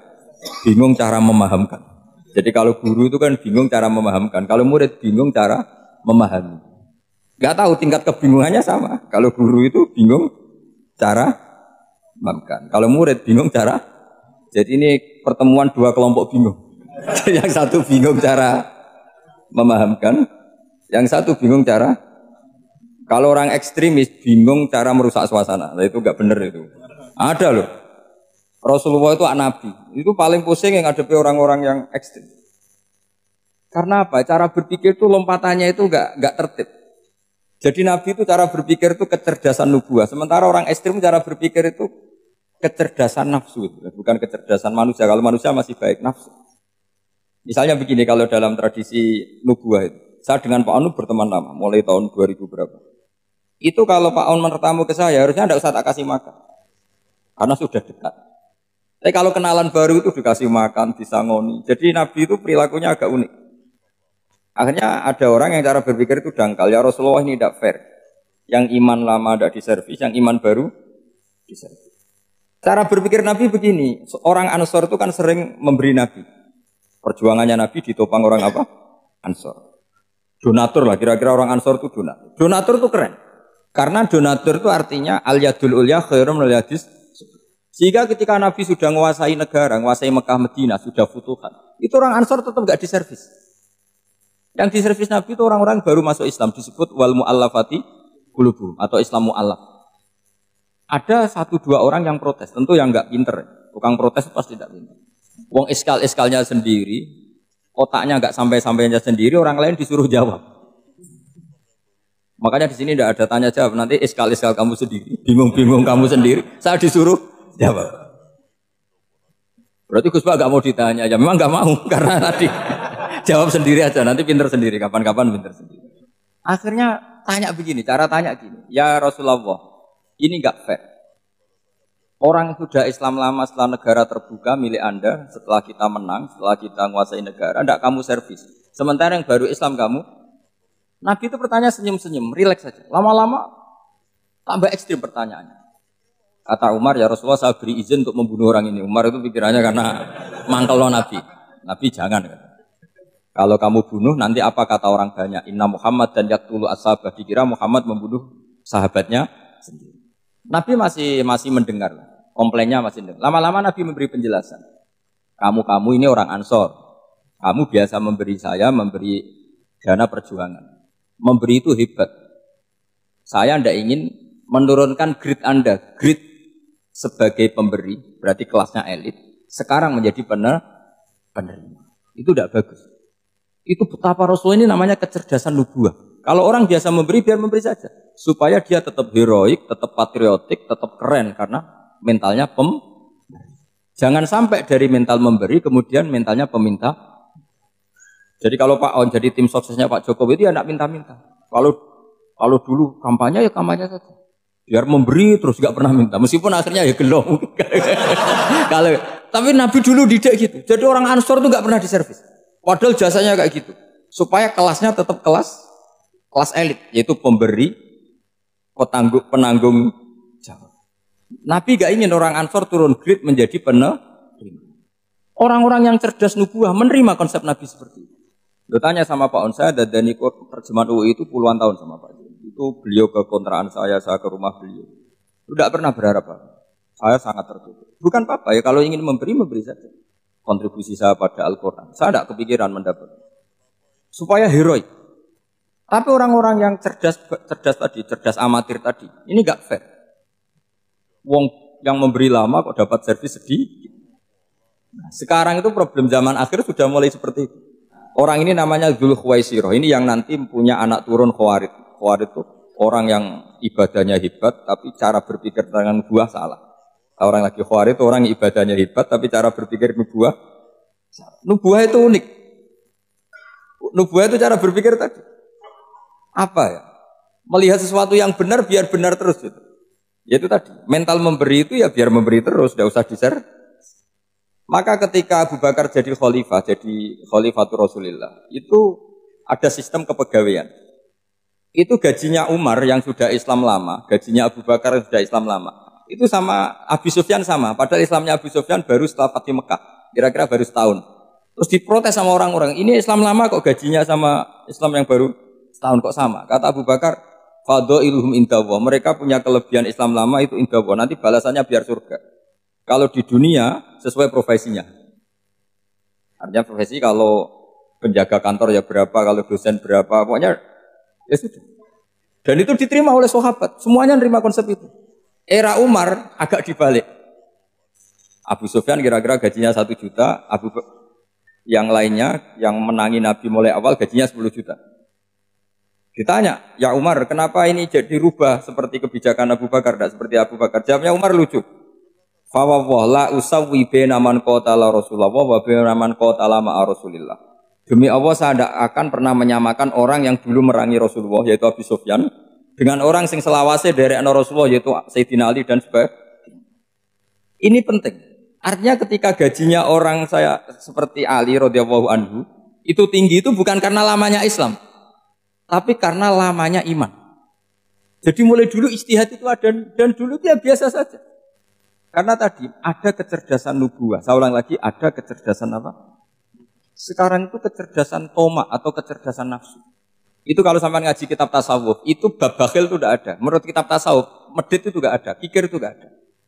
Bingung cara memahamkan. Jadi kalau guru itu kan bingung cara memahamkan. Kalau murid bingung cara memahami. Gak tahu tingkat kebingungannya sama. Kalau guru itu bingung cara memahamkan. Kalau murid bingung cara, jadi ini pertemuan 2 kelompok bingung. Yang satu bingung cara memahamkan, yang satu bingung cara. Kalau orang ekstremis bingung cara merusak suasana, nah, itu nggak benar itu. Ada loh. Rasulullah itu anak nabi. Itu paling pusing yang ngadepi orang-orang yang ekstrem. Karena apa? Cara berpikir itu lompatannya itu enggak tertib. Jadi nabi itu cara berpikir itu kecerdasan nubuah. Sementara orang ekstrem cara berpikir itu kecerdasan nafsu, bukan kecerdasan manusia. Kalau manusia masih baik nafsu. Misalnya begini, kalau dalam tradisi nubuah itu, saya dengan Pak Anu berteman lama, mulai tahun 2000 berapa. Itu kalau Pak Anu bertamu ke saya, harusnya tidak usah tak kasih makan, karena sudah dekat. Tapi kalau kenalan baru itu dikasih makan, disangoni. Jadi Nabi itu perilakunya agak unik. Akhirnya ada orang yang cara berpikir itu dangkal. Ya Rasulullah ini tidak fair. Yang iman lama tidak diservis, yang iman baru diservis. Cara berpikir Nabi begini, orang Ansor itu kan sering memberi Nabi. Perjuangannya Nabi ditopang orang apa? Ansor. Donatur lah, kira-kira orang Ansor itu donatur. Donatur itu keren. Karena donatur itu artinya al-yadul ulya khairum minal yadis. Sehingga ketika Nabi sudah menguasai negara, menguasai Mekah Medina, sudah futuhat, itu orang Ansor tetap enggak diservis. Yang diservis Nabi itu orang-orang baru masuk Islam, disebut wal mu'allafati qulubuhum atau Islam mu'allaf. Ada 1-2 orang yang protes, tentu yang enggak pinter. Tukang protes pasti tidak pinter. Wong iskal-iskalnya sendiri, otaknya enggak sampai-sampainya sendiri, orang lain disuruh jawab. Makanya di sini tidak ada tanya jawab, nanti iskal-iskal kamu sendiri, bingung-bingung kamu sendiri, saya disuruh jawab. Berarti Gus Pak enggak mau ditanya, ya memang enggak mau karena tadi jawab sendiri aja, nanti pinter sendiri, kapan-kapan pinter sendiri. Akhirnya tanya begini, cara tanya gini, ya Rasulullah, ini enggak fair. Orang sudah Islam lama setelah negara terbuka milik Anda, setelah kita menang, setelah kita menguasai negara, enggak kamu servis. Sementara yang baru Islam kamu, Nabi itu bertanya senyum-senyum, rileks saja. Lama-lama tambah ekstrim pertanyaannya. Kata Umar, ya Rasulullah saya beri izin untuk membunuh orang ini. Umar itu pikirannya karena mangkel Nabi. Nabi jangan. Kalau kamu bunuh, nanti apa kata orang banyak? Inna Muhammad dan yaktulu ashabah. Dikira Muhammad membunuh sahabatnya sendiri. Nabi masih mendengar. Komplainnya masih mendengar. Lama-lama Nabi memberi penjelasan. Kamu ini orang Ansor. Kamu biasa memberi saya, memberi dana perjuangan. Memberi itu hebat. Saya tidak ingin menurunkan grade Anda. Grade sebagai pemberi, berarti kelasnya elit. Sekarang menjadi penerima. Itu tidak bagus. Itu betapa Rasul ini namanya kecerdasan nubuah. Kalau orang biasa memberi, biar memberi saja. Supaya dia tetap heroik, tetap patriotik, tetap keren. Karena mentalnya Jangan sampai dari mental memberi, kemudian mentalnya peminta. Jadi kalau Pak On jadi tim suksesnya Pak Jokowi itu ya tidak minta-minta. Kalau dulu kampanye ya kampanye saja. Biar memberi terus nggak pernah minta. Meskipun akhirnya ya gelong. Tapi Nabi dulu tidak gitu. Jadi orang Ansor itu nggak pernah diservis. Padahal jasanya kayak gitu. Supaya kelasnya tetap kelas elit, yaitu pemberi, penanggung jawab. Nabi nggak ingin orang Ansor turun grade menjadi penerima. Orang-orang yang cerdas nubuah menerima konsep Nabi seperti itu. Lo tanya sama Pak On, saya dan ikut terjemahan UI itu puluhan tahun sama Pak. Itu beliau ke kontrakan saya ke rumah beliau. Tidak pernah berharap apa. Saya sangat tertutup. Bukan apa-apa ya, kalau ingin memberi saja. Kontribusi saya pada Al-Quran. Saya tidak kepikiran mendapat. Supaya heroik. Tapi orang-orang yang cerdas amatir tadi, ini nggak fair. Wong yang memberi lama kok dapat servis sedikit. Nah, sekarang itu problem zaman akhir sudah mulai seperti itu. Orang ini namanya Dzul Khuwaisirah. Ini yang nanti punya anak turun Khawarid. Khawarid itu orang yang ibadahnya hebat, tapi cara berpikir dengan buah salah. Orang lagi Khawarid itu orang yang ibadahnya hebat, tapi cara berpikir nubuah salah. Nubuah itu unik. Nubuah itu cara berpikir tadi. Apa ya? Melihat sesuatu yang benar biar benar terus gitu. Yaitu tadi, mental memberi itu ya biar memberi terus, tidak usah di-share. Maka ketika Abu Bakar jadi khalifatul Rasulillah, itu ada sistem kepegawaian. Itu gajinya Umar yang sudah Islam lama, gajinya Abu Bakar yang sudah Islam lama. Itu sama Abu Sufyan sama, padahal Islamnya Abu Sufyan baru setelah Fathu Mekah, kira-kira baru setahun. Terus diprotes sama orang-orang, ini Islam lama kok gajinya sama Islam yang baru setahun kok sama. Kata Abu Bakar, fadailuhum indallah, mereka punya kelebihan Islam lama itu indallah, nanti balasannya biar surga. Kalau di dunia sesuai profesinya. Artinya profesi kalau penjaga kantor ya berapa, kalau dosen berapa, pokoknya ya sudah. Dan itu diterima oleh sahabat, semuanya menerima konsep itu. Era Umar agak dibalik. Abu Sufyan kira-kira gajinya 1 juta, yang lainnya yang menangi Nabi mulai awal gajinya 10 juta. Ditanya, ya Umar, kenapa ini jadi rubah seperti kebijakan Abu Bakar, tidak seperti Abu Bakar? Jawabnya Umar lucu. Fa la usawwi baina man qatala Rasulullah wa baina man qatala ma'a Rasulillah. Demi Allah saya tidak akan pernah menyamakan orang yang dulu merangi Rasulullah yaitu Abu Sufyan dengan orang sing selawase dari Rasulullah yaitu Sayyidina Ali dan sebagainya. Ini penting. Artinya ketika gajinya orang saya seperti Ali radhiyallahu anhu itu tinggi itu bukan karena lamanya Islam, tapi karena lamanya iman. Jadi mulai dulu ijtihad itu ada dan dulu dia biasa saja. Karena tadi ada kecerdasan nubuah. Saya ulang lagi, ada kecerdasan apa? Sekarang itu kecerdasan toma atau kecerdasan nafsu. Itu kalau sampai ngaji kitab tasawuf, itu bab bakhil itu tidak ada. Menurut kitab tasawuf, medit itu tidak ada, kikir itu tidak ada.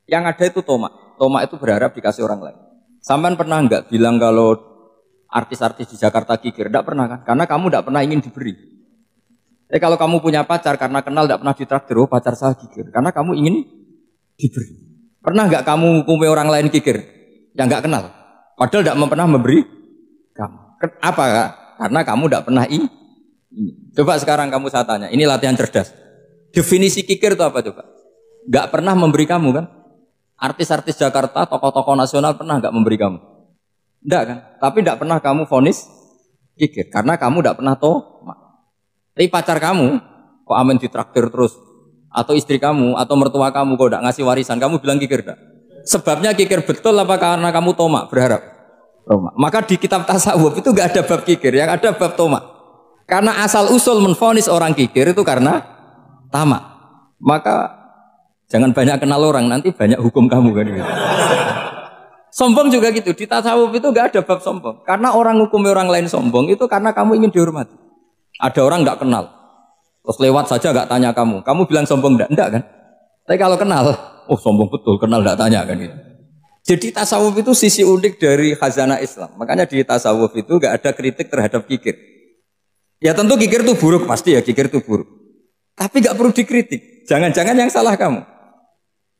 Yang ada itu toma. Toma itu berharap dikasih orang lain. Sampai pernah enggak bilang kalau artis-artis di Jakarta kikir? Tidak pernah kan? Karena kamu tidak pernah ingin diberi. Kalau kamu punya pacar karena kenal tidak pernah ditraktir, oh pacar saya kikir. Karena kamu ingin diberi. Pernah enggak kamu hukumi orang lain kikir? Yang enggak kenal. Padahal tidak pernah memberi kamu. Apa kak? Karena kamu tidak pernah ini. Coba sekarang kamu saya tanya. Ini latihan cerdas. Definisi kikir itu apa coba? Enggak pernah memberi kamu kan? Artis-artis Jakarta, tokoh-tokoh nasional pernah enggak memberi kamu? Enggak kan? Tapi enggak pernah kamu vonis kikir. Karena kamu enggak pernah Tapi pacar kamu, kok amin ditraktir terus? Atau istri kamu, atau mertua kamu, kok enggak ngasih warisan, kamu bilang kikir enggak? Sebabnya kikir betul apa karena kamu tomak, berharap? Tomak. Maka di kitab tasawuf itu enggak ada bab kikir, yang ada bab tomak. Karena asal usul menvonis orang kikir itu karena tamak. Maka jangan banyak kenal orang, nanti banyak hukum kamu kan gitu. Sombong juga gitu, di tasawuf itu enggak ada bab sombong. Karena orang hukum orang lain sombong itu karena kamu ingin dihormati. Ada orang enggak kenal. Terus lewat saja enggak tanya kamu bilang sombong enggak? Enggak kan? Tapi kalau kenal, oh sombong betul, kenal enggak tanya kan gitu. Jadi tasawuf itu sisi unik dari khazanah Islam. Makanya di tasawuf itu enggak ada kritik terhadap kikir. Ya tentu kikir itu buruk, pasti ya kikir itu buruk. Tapi enggak perlu dikritik. Jangan-jangan yang salah kamu.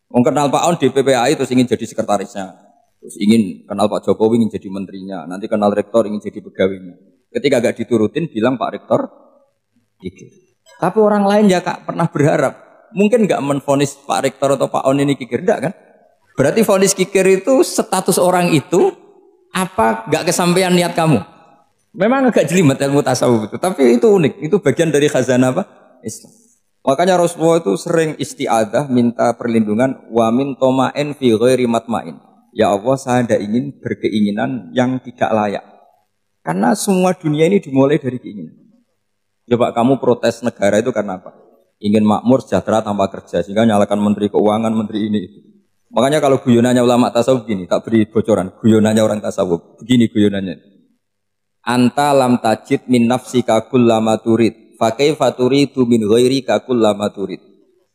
Mau kenal Pak On di PPAI terus ingin jadi sekretarisnya. Terus ingin kenal Pak Jokowi ingin jadi menterinya. Nanti kenal rektor ingin jadi pegawainya. Ketika enggak diturutin bilang Pak Rektor kikir. Tapi orang lain ya kak pernah berharap, mungkin nggak menvonis Pak Rektor atau Pak On ini kikir, enggak kan? Berarti vonis kikir itu status orang itu apa nggak kesampaian niat kamu? Memang agak jelimet ilmu tasawuf itu, tapi itu unik, itu bagian dari khazanah apa? Islam. Makanya Rasulullah itu sering isti'adah minta perlindungan wa min toma'in fi ghairi matma'in. Ya Allah, saya tidak ingin berkeinginan yang tidak layak. Karena semua dunia ini dimulai dari keinginan. Coba kamu protes negara itu karena apa? Ingin makmur, sejahtera tanpa kerja. Sehingga nyalakan menteri keuangan, menteri ini itu. Makanya kalau guyonannya ulama tasawuf gini, tak beri bocoran. Guyonannya orang tasawuf. Begini guyonannya. Anta lam tajid min nafsika kullama turid. Fakaifa turidu min ghairika kullama turid.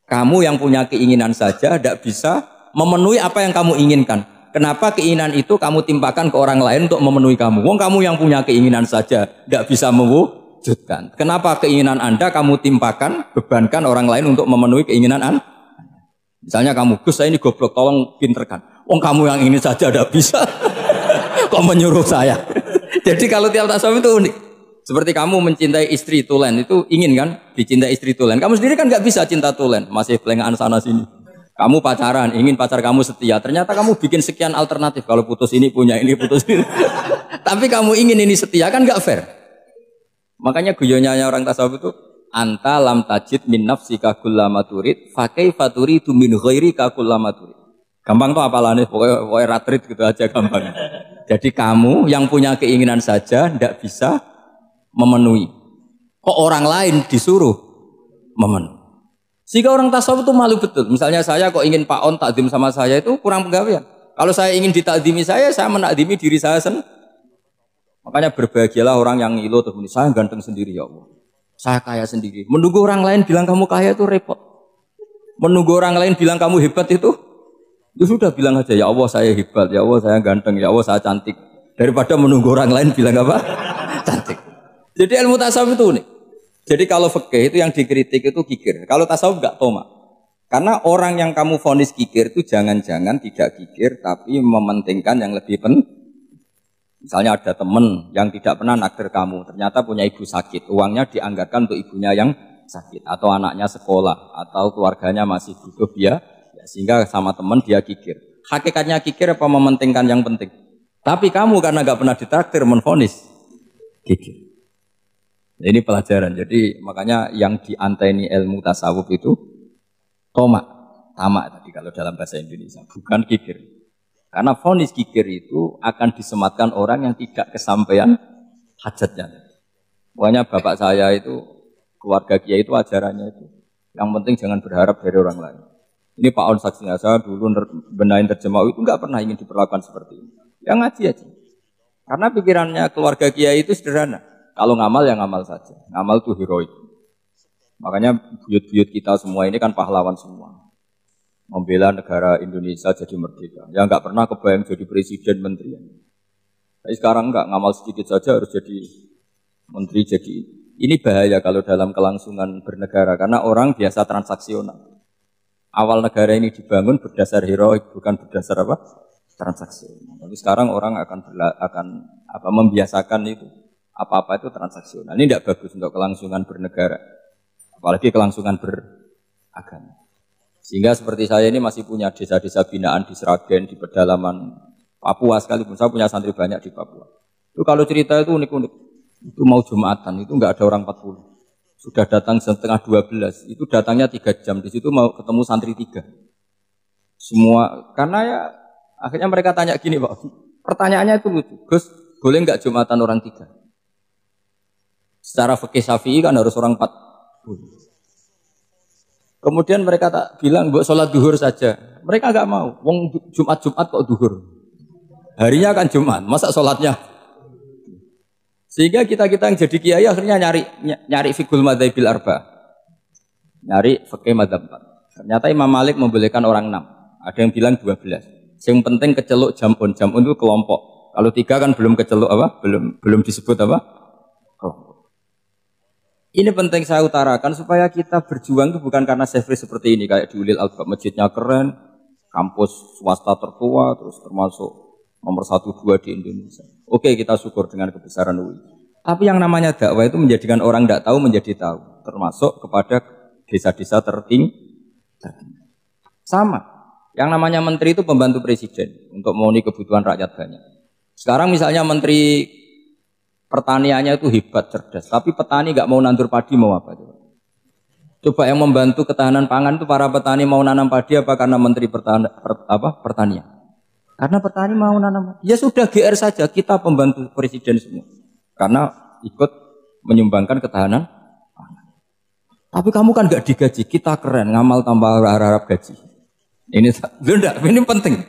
Kamu yang punya keinginan saja tidak bisa memenuhi apa yang kamu inginkan. Kenapa keinginan itu kamu timpakan ke orang lain untuk memenuhi kamu? Wong kamu yang punya keinginan saja tidak bisa mewujudkan. Kenapa keinginan Anda kamu timpakan, bebankan orang lain untuk memenuhi keinginan Anda? Misalnya kamu, Gus saya ini goblok, tolong pinterkan. Wong kamu yang ini saja tidak bisa, kok menyuruh saya? Jadi kalau tiap tasawuf itu unik. Seperti kamu mencintai istri tulen, itu ingin kan dicintai istri tulen. Kamu sendiri kan nggak bisa cinta tulen, masih pelengahan sana sini. Kamu pacaran, ingin pacar kamu setia. Ternyata kamu bikin sekian alternatif. Kalau putus ini punya ini, putus ini. Tapi kamu ingin ini setia kan nggak fair. Makanya guyonanya orang tasawuf itu anta lam tajid min nafsika kullama turid fa kaifa turidu min ghairika kullama turid. Gampang tuh apalane pokoknya ratrit gitu aja gampang. Jadi kamu yang punya keinginan saja tidak bisa memenuhi. Kok orang lain disuruh memenuhi. Sehingga orang tasawuf itu malu betul. Misalnya saya kok ingin Pak On takdim sama saya itu kurang pegawaian. Kalau saya ingin ditakdimi saya menakdimi diri saya sendiri. Makanya berbahagialah orang yang ngilu terus saya ganteng sendiri ya Allah. Saya kaya sendiri. Menunggu orang lain bilang kamu kaya itu repot. Menunggu orang lain bilang kamu hebat itu sudah bilang aja ya Allah saya hebat, ya Allah saya ganteng, ya Allah saya cantik. Daripada menunggu orang lain bilang apa? Cantik. Jadi ilmu tasawuf itu unik. Jadi kalau fikih itu yang dikritik itu kikir. Kalau tasawuf enggak toma. Karena orang yang kamu vonis kikir itu jangan-jangan tidak kikir tapi mementingkan yang lebih penting. Misalnya ada teman yang tidak pernah naksir kamu, ternyata punya ibu sakit, uangnya dianggarkan untuk ibunya yang sakit, atau anaknya sekolah, atau keluarganya masih butuh biaya, sehingga sama teman dia kikir. Hakikatnya kikir apa mementingkan yang penting? Tapi kamu karena nggak pernah ditraktir menvonis kikir. Ini pelajaran. Jadi makanya yang dianteni ilmu tasawuf itu tamak tadi kalau dalam bahasa Indonesia, bukan kikir. Karena vonis kikir itu akan disematkan orang yang tidak kesampaian hajatnya. Pokoknya bapak saya itu, keluarga kiai itu ajarannya itu, yang penting jangan berharap dari orang lain. Ini Pak On saksinya, saya dulu benahin terjemah itu nggak pernah ingin diperlakukan seperti ini. Yang ngaji aja. Karena pikirannya keluarga kiai itu sederhana. Kalau ngamal ya ngamal saja. Ngamal itu heroik. Makanya buyut-buyut kita semua ini kan pahlawan semua. Membela negara Indonesia jadi merdeka. Ya nggak pernah kebayang jadi presiden, menteri. Tapi sekarang nggak, ngamal sedikit saja harus jadi menteri. Jadi ini bahaya kalau dalam kelangsungan bernegara. Karena orang biasa transaksional. Awal negara ini dibangun berdasar heroik, bukan berdasar apa? Transaksional. Tapi sekarang orang akan membiasakan itu. Apa-apa itu transaksional. Ini tidak bagus untuk kelangsungan bernegara. Apalagi kelangsungan beragama. Sehingga seperti saya ini masih punya desa-desa binaan di Sragen, di pedalaman Papua sekalipun. Saya punya santri banyak di Papua. Itu kalau cerita itu unik-unik. Itu mau Jumatan, itu enggak ada orang 40. Sudah datang setengah 12. Itu datangnya 3 jam. Di situ mau ketemu santri 3. Semua, karena ya akhirnya mereka tanya gini Pak. Pertanyaannya itu lucu. Gus, boleh enggak Jumatan orang 3? Secara fikih Syafi'i kan harus orang 40. Kemudian mereka tak bilang buat sholat duhur saja. Mereka enggak mau. Wong Jumat kok duhur. Harinya kan Jumat, masa sholatnya? Sehingga kita yang jadi kiai akhirnya nyari fikul madzhabil arba. Nyari fikih madzhab 4. Ternyata Imam Malik membolehkan orang 6. Ada yang bilang 12. Yang penting keceluk jamun itu kelompok. Kalau 3 kan belum keceluk apa? Belum disebut apa? Kelompok. Ini penting saya utarakan supaya kita berjuang itu bukan karena sefri seperti ini kayak di Ulil Albab, masjidnya keren, kampus swasta tertua, terus termasuk nomor 1-2 di Indonesia. Oke, kita syukur dengan kebesaran UI. Tapi yang namanya dakwah itu menjadikan orang tidak tahu menjadi tahu, termasuk kepada desa-desa tertinggi. Sama. Yang namanya menteri itu pembantu presiden untuk memenuhi kebutuhan rakyat banyak. Sekarang misalnya menteri pertaniannya itu hebat, cerdas, tapi petani nggak mau nandur padi, mau apa? Coba yang membantu ketahanan pangan itu para petani mau nanam padi apa karena menteri pertanian? Karena petani mau nanam. Ya sudah GR saja, kita pembantu presiden semua. Karena ikut menyumbangkan ketahanan pangan. Tapi kamu kan nggak digaji, kita keren, ngamal tambah harap gaji. Ini penting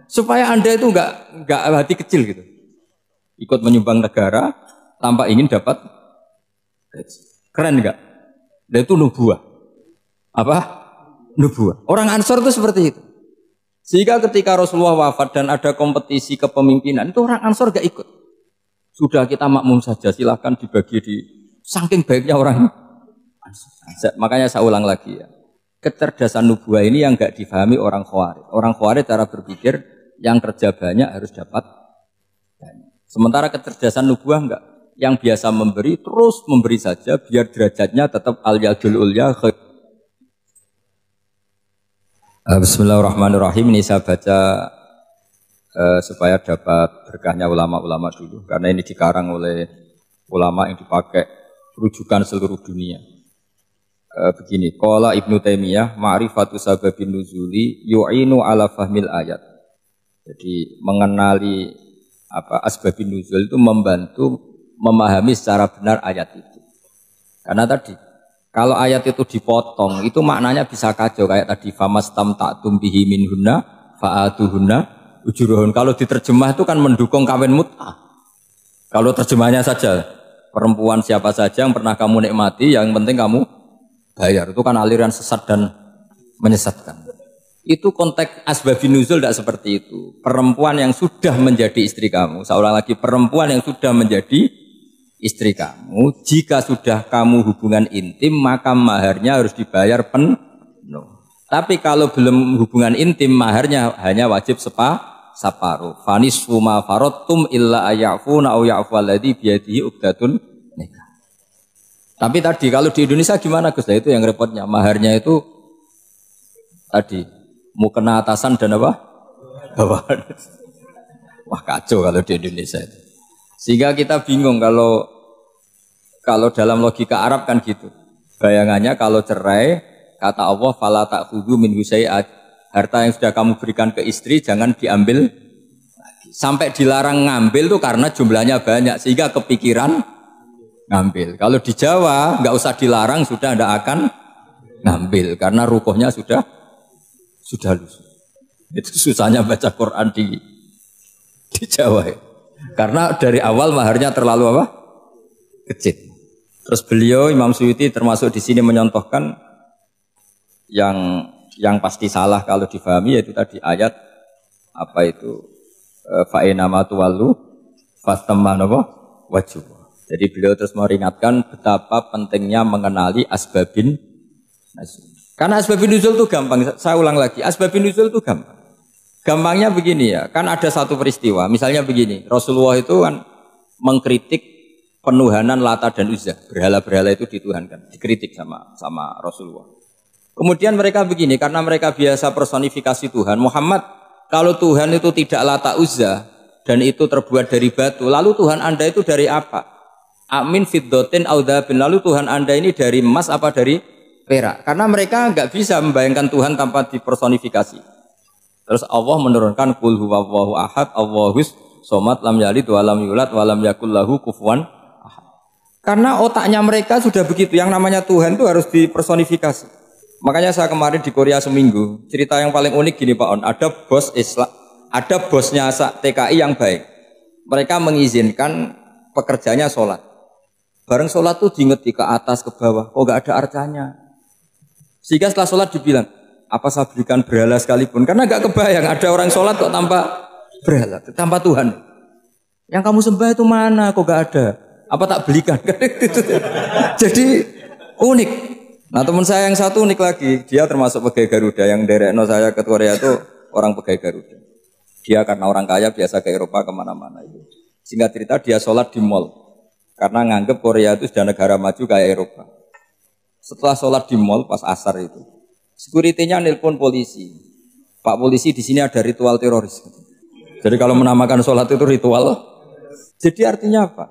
supaya Anda itu nggak hati kecil gitu. Ikut menyumbang negara tanpa ingin dapat gaji. Keren enggak? Dan itu nubuah. Apa? Nubuah. Orang Ansor itu seperti itu. Sehingga ketika Rasulullah wafat dan ada kompetisi kepemimpinan, itu orang Ansor enggak ikut. Sudah kita makmum saja, silahkan dibagi di saking baiknya orang Ansor. Makanya saya ulang lagi ya. Kecerdasan nubuah ini yang enggak difahami orang Khawarij. Orang Khawarij cara berpikir yang kerja banyak harus dapat banyak. Sementara kecerdasan nubuah enggak. Yang biasa memberi, terus memberi saja, biar derajatnya tetap al-yadul ulya. Bismillahirrahmanirrahim. Ini saya baca supaya dapat berkahnya ulama-ulama dulu. Karena ini dikarang oleh ulama yang dipakai rujukan seluruh dunia. Begini, qala Ibnu Taimiyah, ma'rifatu sababin nuzuli yu'inu ala fahmil ayat. Jadi mengenali asbabun nuzul itu membantu memahami secara benar ayat itu. Karena tadi kalau ayat itu dipotong itu maknanya bisa kacau kayak tadi famastam ta'tum bihi minhunna fa'atuhunna ujurahun. Kalau diterjemah itu kan mendukung kawin mut'ah. Kalau terjemahnya saja perempuan siapa saja yang pernah kamu nikmati, yang penting kamu bayar. Itu kan aliran sesat dan menyesatkan. Itu konteks asbabun nuzul tidak seperti itu. Perempuan yang sudah menjadi istri kamu, seolah lagi perempuan yang sudah menjadi istri kamu, jika sudah kamu hubungan intim, maka maharnya harus dibayar penuh. Tapi kalau belum hubungan intim, maharnya hanya wajib separuh. Fanisfu ma faradtum illa ayafuna au ya'fu alladzi biyadihi uqdatun nikah. Tapi tadi kalau di Indonesia gimana Gus? Nah, itu yang repotnya. Maharnya itu tadi mukena atasan dan apa? Bawahan. Wah kacau kalau di Indonesia itu. Sehingga kita bingung kalau dalam logika Arab kan gitu. Bayangannya kalau cerai, kata Allah, fala ta'khudhu minhu syai'at. Harta yang sudah kamu berikan ke istri jangan diambil lagi. Sampai dilarang ngambil tuh karena jumlahnya banyak sehingga kepikiran ngambil. Kalau di Jawa nggak usah dilarang sudah tidak akan ngambil karena rukuhnya sudah lusuh. Itu susahnya baca Quran di Jawa ya. Karena dari awal maharnya terlalu apa? Kecil. Terus beliau Imam Suyuti termasuk di sini menyontohkan yang pasti salah kalau difahami yaitu tadi ayat apa itu fa'inama tuwallu fastamma wajhu. Jadi beliau terus meringatkan betapa pentingnya mengenali asbabin nuzul. Karena asbabin nuzul itu gampang. Saya ulang lagi, asbabin nuzul itu gampang. Gampangnya begini ya, kan ada satu peristiwa. Misalnya begini, Rasulullah itu kan mengkritik penuhanan Lata dan Uzza. Berhala-berhala itu dituhankan, dikritik sama Rasulullah. Kemudian mereka begini, karena mereka biasa personifikasi Tuhan. Muhammad, kalau Tuhan itu tidak Lata Uzza dan itu terbuat dari batu, lalu Tuhan Anda itu dari apa? Amin fiddotin audabin, lalu Tuhan Anda ini dari emas apa dari perak? Karena mereka nggak bisa membayangkan Tuhan tanpa dipersonifikasi. Terus Allah menurunkan qul huwallahu ahad, Allahus somad, lam yalid wa lam yulad wa lam yakul lahu kufuwan ahad. Karena otaknya mereka sudah begitu, yang namanya Tuhan itu harus dipersonifikasi. Makanya saya kemarin di Korea seminggu, cerita yang paling unik gini Pak On, ada bos Islam, ada bosnya TKI yang baik. Mereka mengizinkan pekerjanya sholat. Bareng sholat tuh diinget ke atas ke bawah, kok gak ada arcanya. Sehingga setelah sholat dibilang, apa saya berikan berhala sekalipun? Karena gak kebayang ada orang sholat kok tanpa berhala, tanpa Tuhan. Yang kamu sembah itu mana? Kok gak ada? Apa tak belikan? Jadi unik. Nah teman saya yang satu unik lagi, dia termasuk pegawai Garuda, yang derekno saya ke Korea itu orang pegawai Garuda. Dia karena orang kaya biasa ke Eropa kemana-mana itu. Singkat cerita dia sholat di mall, karena nganggep Korea itu sudah negara maju kayak Eropa. Setelah sholat di mall pas asar itu, security-nya nelpon polisi. Pak polisi di sini ada ritual teroris. Jadi kalau menamakan sholat itu ritual. Jadi artinya apa?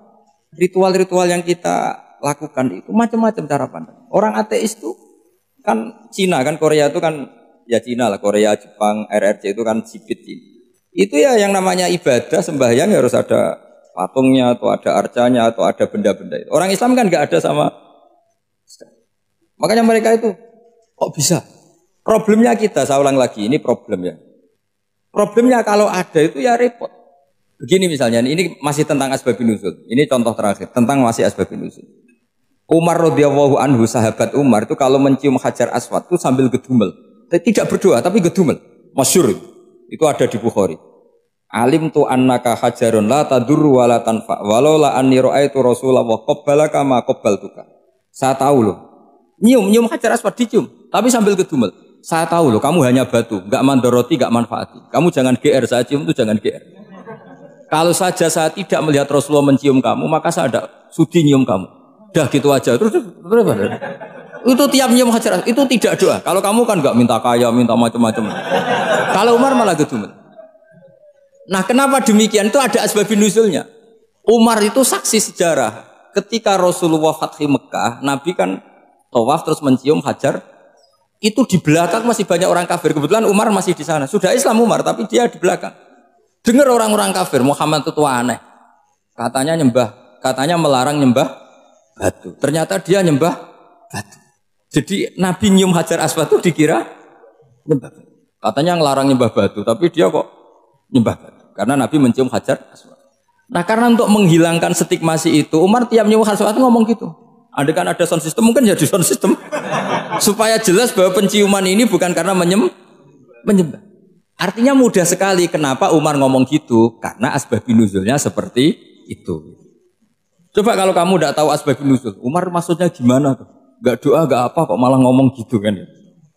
Ritual-ritual yang kita lakukan itu macam-macam cara pandang. Orang ateis itu kan Cina kan, Korea itu kan ya Cina lah, Korea, Jepang, RRC itu kan sipit ini. Itu ya yang namanya ibadah sembahyang harus ada patungnya atau ada arcanya atau ada benda-benda itu. Orang Islam kan nggak ada sama. Makanya mereka itu kok bisa? Problemnya kita, saya ulang lagi, ini problem ya. Problemnya kalau ada itu ya repot. Begini misalnya, ini masih tentang asbabun nuzul. Ini contoh terakhir tentang masih asbabun nuzul. Umar radhiyallahu anhu, sahabat Umar itu kalau mencium Hajar Aswad itu sambil gedumel. Tidak berdoa tapi gedumel. Masyhur itu ada di Bukhari. Alim tu annaka hajarun la tadurru wa la tanfa walau la anni ra'aitu Rasulullah qabbalaka ma qabbaltuka. Saya tahu loh. Nyium Hajar Aswad dicium tapi sambil gedumel. Saya tahu loh kamu hanya batu, enggak mandoroti, enggak manfaati. Kamu jangan GR, saya cium itu jangan GR. Kalau saja saya tidak melihat Rasulullah mencium kamu, maka saya ada sudi nyium kamu. Dah gitu aja. Terus itu tiap nyium Hajar Aswad itu tidak doa. Kalau kamu kan enggak minta kaya, minta macam-macam. Kalau Umar malah gedumel. Nah, kenapa demikian? Itu ada asbabun nuzulnya. Umar itu saksi sejarah. Ketika Rasulullah Fathi Mekah, Nabi kan tawaf terus mencium Hajar. Itu di belakang masih banyak orang kafir. Kebetulan Umar masih di sana. Sudah Islam Umar, tapi dia di belakang. Dengar orang-orang kafir, Muhammad itu tua aneh. Katanya melarang nyembah batu. Ternyata dia nyembah batu. Jadi Nabi nyium Hajar Aswad itu dikira nyembah batu. Katanya ngelarang nyembah batu, tapi dia kok nyembah batu. Karena Nabi mencium Hajar Aswad. Nah karena untuk menghilangkan stigmasi itu, Umar tiap nyium Hajar Aswad ngomong gitu. Andai kan ada sound system, mungkin jadi sound system. Supaya jelas bahwa penciuman ini bukan karena menyembah. Artinya mudah sekali kenapa Umar ngomong gitu. Karena asbabun nuzulnya seperti itu. Coba kalau kamu tidak tahu asbabun nuzul, Umar maksudnya gimana tuh? Gak doa, gak apa, kok malah ngomong gitu kan ya.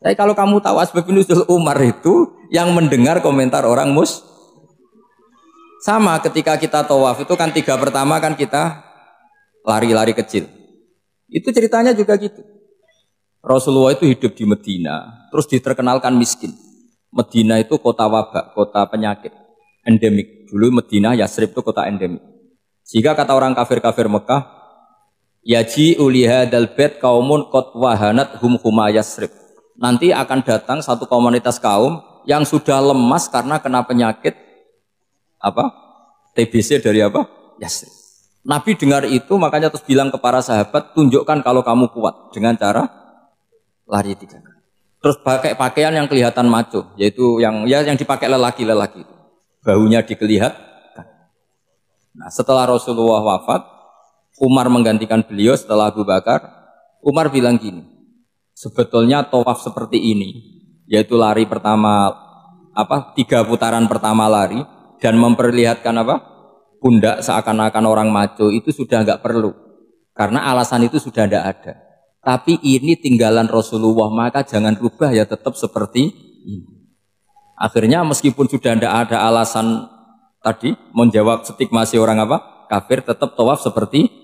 Tapi kalau kamu tahu asbab nuzul Umar itu yang mendengar komentar orang sama ketika kita tawaf itu kan 3 pertama kan kita lari-lari kecil. Itu ceritanya juga gitu. Rasulullah itu hidup di Medina, terus diterkenalkan miskin. Medina itu kota wabak, kota penyakit, endemik. Dulu Medina, Yasrib itu kota endemik. Jika kata orang kafir-kafir Mekah, yaji ulihadal bait kaumun qad wahanat hum huma Yasrib. Nanti akan datang satu komunitas kaum yang sudah lemas karena kena penyakit TBC dari Yasrib. Nabi dengar itu makanya terus bilang ke para sahabat, tunjukkan kalau kamu kuat dengan cara lari 3 kali. Terus pakai pakaian yang kelihatan maco, yaitu yang dipakai lelaki-lelaki. Bahunya dikelihatan. Nah, setelah Rasulullah wafat, Umar menggantikan beliau setelah Abu Bakar. Umar bilang gini, sebetulnya tawaf seperti ini, yaitu lari pertama 3 putaran pertama lari dan memperlihatkan pundak seakan-akan orang maco itu sudah enggak perlu. Karena alasan itu sudah tidak ada. Tapi ini tinggalan Rasulullah, maka jangan rubah ya, tetap seperti ini. Akhirnya meskipun sudah tidak ada alasan tadi menjawab stigma si orang kafir, tetap tawaf seperti itu.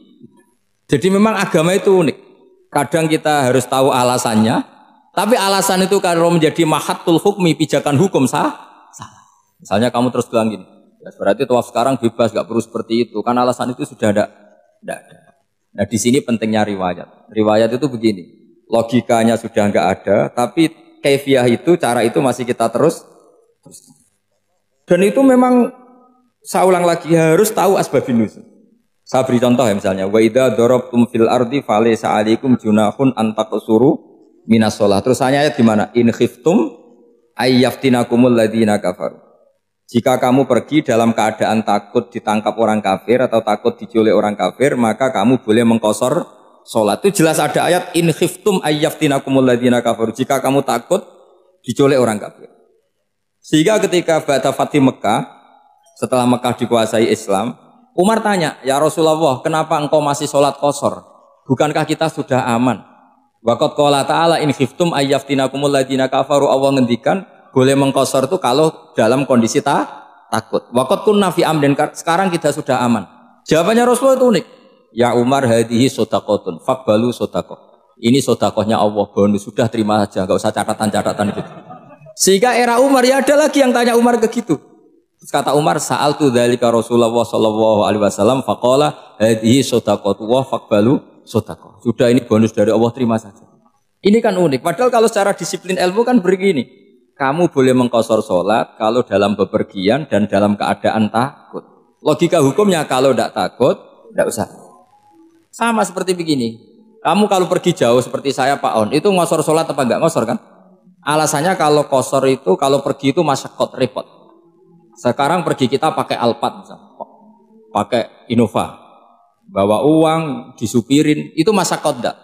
Jadi memang agama itu unik. Kadang kita harus tahu alasannya, tapi alasan itu kalau menjadi mahatul hukmi, pijakan hukum salah. Misalnya kamu terus bilang gini, ya berarti tawaf sekarang bebas, nggak perlu seperti itu. Kan alasan itu sudah tidak ada. Nah di sini pentingnya riwayat. Riwayat itu begini, logikanya sudah enggak ada, tapi kaifiah itu, cara itu masih kita terus. Dan itu memang saya ulang lagi harus tahu asbabun nuzul. Saya beri contoh ya misalnya, wa idza darabtum fil ardi falaysa 'alaikum junahun an taqsuru minas shalah. Terus ayat di mana? In khiftum ayyaftinakumul ladzina kafaru. Jika kamu pergi dalam keadaan takut ditangkap orang kafir atau takut diculik orang kafir, maka kamu boleh mengqasar sholat. Itu jelas ada ayat in khiftum ayyaftinakumul ladzina kafaru. Jika kamu takut diculik orang kafir. Sehingga ketika ba'da Fatih Mekah, setelah Mekah dikuasai Islam, Umar tanya, "Ya Rasulullah, kenapa engkau masih sholat qasar? Bukankah kita sudah aman?" Waqad qala ta'ala in khiftum ayyaftinakumul ladzina kafaru. Allah ngendikan boleh mengqasar itu kalau dalam kondisi takut. Waqad kunna fi amrin, sekarang kita sudah aman. Jawabannya Rasulullah itu unik. Ya Umar hadihi shadaqatun faqbalu shadaqah. Ini sedekahnya Allah, bonus, sudah terima saja, enggak usah catatan-catatan gitu. Sehingga era Umar ya ada lagi yang tanya Umar ke gitu. Terus kata Umar, sa'altu dzalika Rasulullah sallallahu alaihi wasallam faqala hadihi shadaqatu wa faqbalu shadaqah. Sudah ini bonus dari Allah, terima saja. Ini kan unik. Padahal kalau secara disiplin ilmu kan begini. Kamu boleh mengqasar sholat kalau dalam bepergian dan dalam keadaan takut. Logika hukumnya kalau tidak takut, tidak usah. Sama seperti begini. Kamu kalau pergi jauh seperti saya Pak On, itu ngosor sholat apa enggak ngosor kan? Alasannya kalau kosor itu, kalau pergi itu masyakot, repot. Sekarang pergi kita pakai Alphard misalnya, pakai Innova. Bawa uang, disupirin, itu masyakot enggak?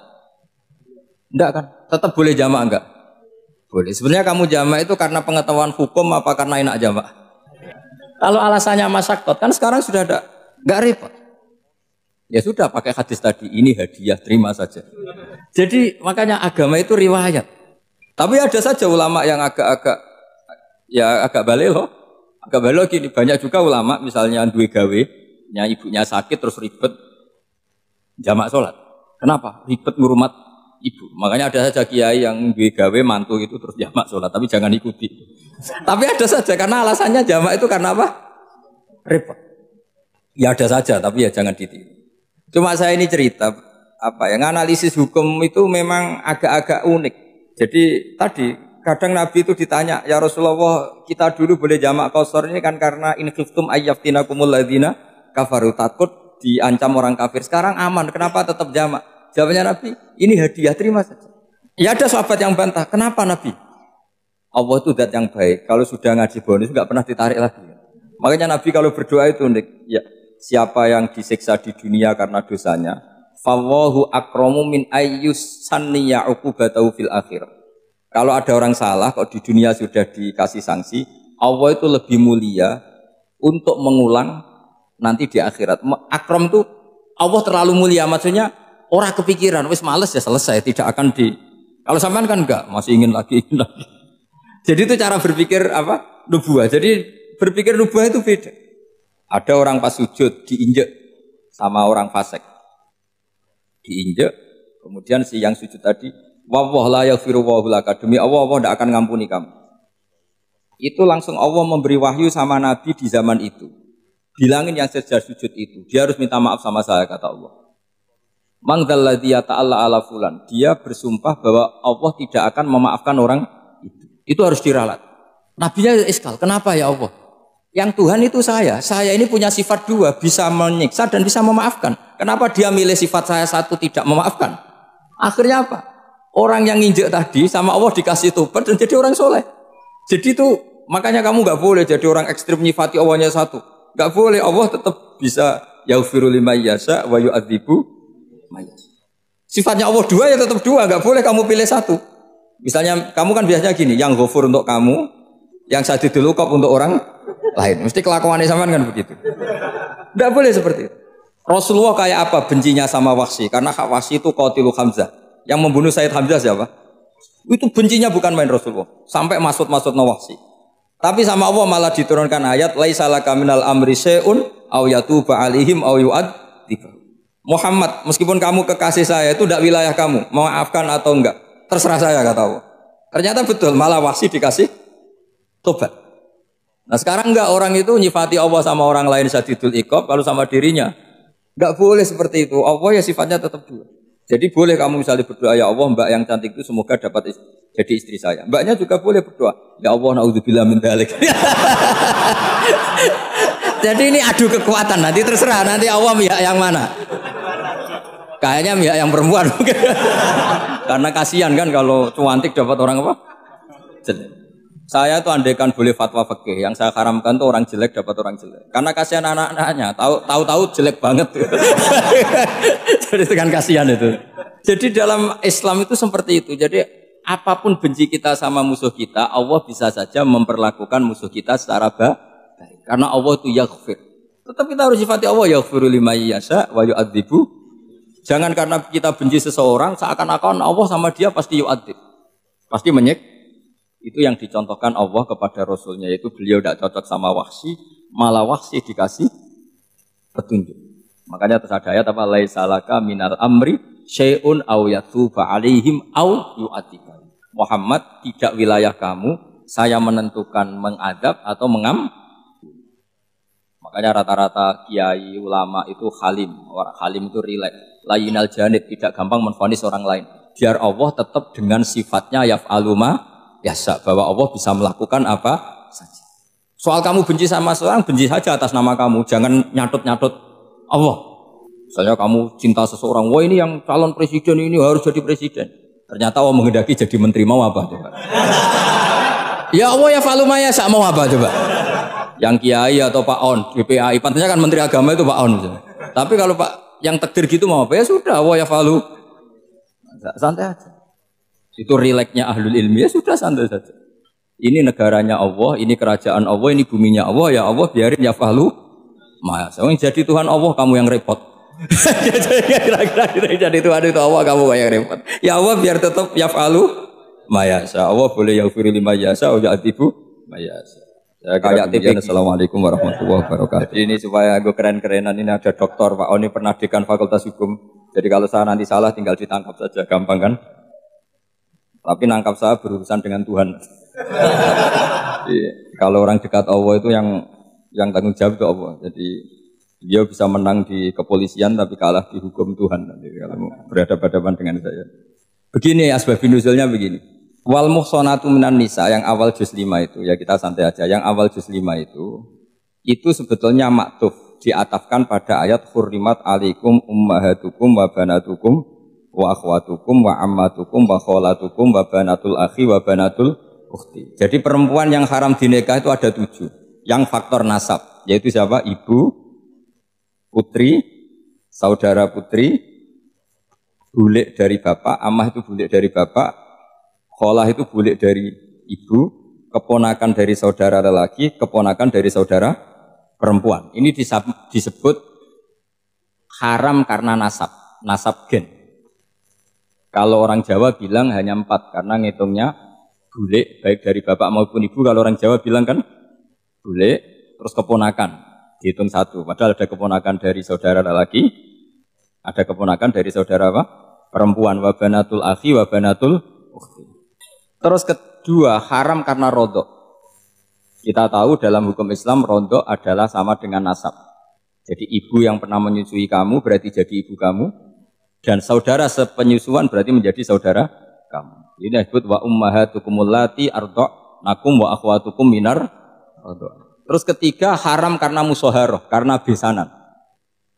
Enggak kan? Tetap boleh jamaah enggak? Boleh. Sebenarnya kamu jamak itu karena pengetahuan hukum apa karena enak jamak? Kalau alasannya masyakot kan sekarang sudah ada, nggak repot. Ya sudah pakai hadis tadi, ini hadiah, terima saja. Jadi makanya agama itu riwayat. Tapi ada saja ulama yang agak balik loh. Agak balik gini, banyak juga ulama misalnya duwe gawe, ibunya sakit terus ribet jamak sholat. Kenapa? Ribet ngurumat ibu. Makanya ada saja kiai yang duwe gawe mantu itu terus jamak sholat, tapi jangan ikuti. Tapi ada saja karena alasannya jamak itu karena apa? Repot. Ya ada saja, tapi ya jangan ditiru. Cuma saya ini cerita analisis hukum itu memang agak-agak unik. Jadi tadi kadang Nabi itu ditanya, ya Rasulullah, kita dulu boleh jamak qasar ini kan karena in khiftum ayyaftinakumul ladzina kafaru, takut diancam orang kafir. Sekarang aman, kenapa tetap jamak? Jawabannya Nabi, ini hadiah, terima saja. Ya ada sahabat yang bantah, kenapa Nabi? Allah itu zat yang baik, kalau sudah ngaji bonus nggak pernah ditarik lagi. Makanya Nabi kalau berdoa itu unik, ya siapa yang disiksa di dunia karena dosanya, fallahu akramu min ayyus sanniya uqubatahu fil akhir. Kalau ada orang salah, kok di dunia sudah dikasih sanksi, Allah itu lebih mulia untuk mengulang nanti di akhirat. Akram itu Allah terlalu mulia, maksudnya orang kepikiran, wis males ya selesai, tidak akan Kalau sampean kan enggak, masih ingin lagi, ingin lagi. Jadi itu cara berpikir apa? Nubuah. Jadi berpikir nubuah itu beda. Ada orang pas sujud diinjek sama orang fasik. Diinjek, kemudian si yang sujud tadi, wallahu la yaghfiru wallahu laka, demi Allah tidak akan ngampuni kamu. Itu langsung Allah memberi wahyu sama Nabi di zaman itu. Bilangin yang sedang sujud itu, dia harus minta maaf sama saya, kata Allah. Man dzalladzi yata'alla ala fulan, dia bersumpah bahwa Allah tidak akan memaafkan orang itu. Itu harus diralat. Nabinya iskal, kenapa ya Allah? Yang Tuhan itu saya ini punya sifat dua, bisa menyiksa dan bisa memaafkan. Kenapa dia milih sifat saya satu tidak memaafkan? Akhirnya apa? Orang yang nginjek tadi sama Allah dikasih tobat dan jadi orang soleh. Jadi itu makanya kamu nggak boleh jadi orang ekstrim nyifati Allahnya satu. Nggak boleh, Allah tetap bisa yaghfiru liman yasha wa yu'adzibu may yasha. Sifatnya Allah dua ya tetap dua, nggak boleh kamu pilih satu. Misalnya kamu kan biasanya gini, yang ghafur untuk kamu, yang sadidul uqab untuk orang lain. Mesti kelakuannya sama kan begitu. Tidak boleh seperti itu. Rasulullah kayak apa bencinya sama Wahsy? Karena Wahsy itu qatilu Hamzah. Yang membunuh Sayyid Hamzah siapa? Itu bencinya bukan main Rasulullah. Sampai maksud-maksud Wahsy. Tapi sama Allah malah diturunkan ayat laisa laka minal amri syai'un aw yatuba alaihim aw yu'adzib. Muhammad, meskipun kamu kekasih saya itu tidak wilayah kamu, memaafkan atau enggak, terserah saya, kata Allah. Ternyata betul, malah Wahsy dikasih tobat. Nah sekarang enggak, orang itu nyifati Allah sama orang lain sadidul iqab, kalau sama dirinya enggak boleh seperti itu. Allah ya sifatnya tetap dua. Jadi boleh kamu misalnya berdoa, ya Allah mbak yang cantik itu semoga dapat jadi istri saya. Mbaknya juga boleh berdoa, ya Allah naudzubillah min dzalik. Jadi ini adu kekuatan, nanti terserah nanti Allah pihak yang mana. Kayaknya pihak yang perempuan. Karena kasihan kan kalau cantik dapat orang apa? Jelek. Saya tuh andaikan boleh fatwa fikih, yang saya haramkan tuh orang jelek dapat orang jelek. Karena kasihan anak-anaknya, tahu-tahu jelek banget. Jadi itu kan kasihan itu. Jadi dalam Islam itu seperti itu. Jadi apapun benci kita sama musuh kita, Allah bisa saja memperlakukan musuh kita secara baik. Karena Allah itu yaghfir. Tetap kita harus sifati Allah yaghfiru liman yasha wa yu'adzibu. Jangan karena kita benci seseorang seakan-akan Allah sama dia pasti yu'adzib. Pasti menyik. Itu yang dicontohkan Allah kepada Rasulnya, yaitu beliau tidak cocok sama Wahsy, malah Wahsy dikasih petunjuk. Makanya terus ada ayat apa? Laisa laka minal amri syai'un aw yatuba alaihim aw yu'adzibah. Muhammad, tidak wilayah kamu, saya menentukan mengadab atau Makanya rata-rata kiai ulama itu halim. Orang halim itu rileks. Layinal janib, tidak gampang menvonis orang lain. Biar Allah tetap dengan sifatnya yaf'alu ma yasha, bahwa Allah bisa melakukan apa saja. Soal kamu benci sama seorang, benci saja atas nama kamu. Jangan nyatut-nyatut Allah. Misalnya kamu cinta seseorang, wah ini yang calon presiden ini harus jadi presiden. Ternyata Allah menghendaki jadi menteri, mau apa coba? Ya Allah ya falu ma yasha, mau apa coba? Yang kiai atau Pak On, BPAI, pantasnya kan menteri agama itu Pak On. Tapi kalau Pak yang takdir gitu mau apa? Ya sudah, Allah ya falu. Santai aja. Itu rileksnya ahlul ilmi, ya sudah santai saja. Ini negaranya Allah, ini kerajaan Allah, ini buminya Allah, ya Allah biarin ya fahlu. Masa jadi Tuhan Allah, kamu yang repot. Kira-kira jadi Tuhan itu Allah, kamu yang repot. Ya Allah biar tetap ya fahlu. Mayasa Allah boleh yaghfiru liman yasha wa yu'adzibu mayasa. Saya kayak tips. Assalamualaikum warahmatullahi wabarakatuh. Ini supaya gue keren-kerenan, ini ada doktor Pak Oni pernah dekan Fakultas Hukum. Jadi kalau saya nanti salah tinggal ditangkap saja, gampang kan? Tapi nangkap saya berurusan dengan Tuhan. Jadi, kalau orang dekat Allah itu yang tanggung jawab itu Allah. Jadi dia bisa menang di kepolisian tapi kalah di hukum Tuhan. Jadi, kalau berhadapan-hadapan dengan saya. Begini asbabun nuzulnya begini. Wal muhsanatu minan nisa yang awal juz 5 itu, ya kita santai aja. Yang awal juz 5 itu sebetulnya maktuf, diatafkan pada ayat hurrimat alaikum ummahatukum wa banatukum wa akhwatukum wa ammatukum wa kholatukum wa banatul akhi wa banatul ukhti. Jadi perempuan yang haram dinikah itu ada 7. Yang faktor nasab, yaitu siapa? Ibu, putri, saudara putri, bulik dari bapak, ammah itu bulik dari bapak, kholah itu bulik dari ibu, keponakan dari saudara lelaki, keponakan dari saudara perempuan. Ini disebut haram karena nasab gen. Kalau orang Jawa bilang hanya 4 karena ngitungnya bule baik dari bapak maupun ibu. Kalau orang Jawa bilang kan bule terus keponakan dihitung 1. Padahal ada keponakan dari saudara laki, ada keponakan dari saudara apa? Perempuan. Wa banatul akhi wa banatul ukhti. Terus kedua haram karena rodok. Kita tahu dalam hukum Islam rodok adalah sama dengan nasab. Jadi ibu yang pernah menyusui kamu berarti jadi ibu kamu, dan saudara sepenyusuan berarti menjadi saudara kamu. Ini disebut wa ummahatukumul lati arda'nakum wa akhwatukum minar radha'. Terus ketiga haram karena musoharoh, karena besanan.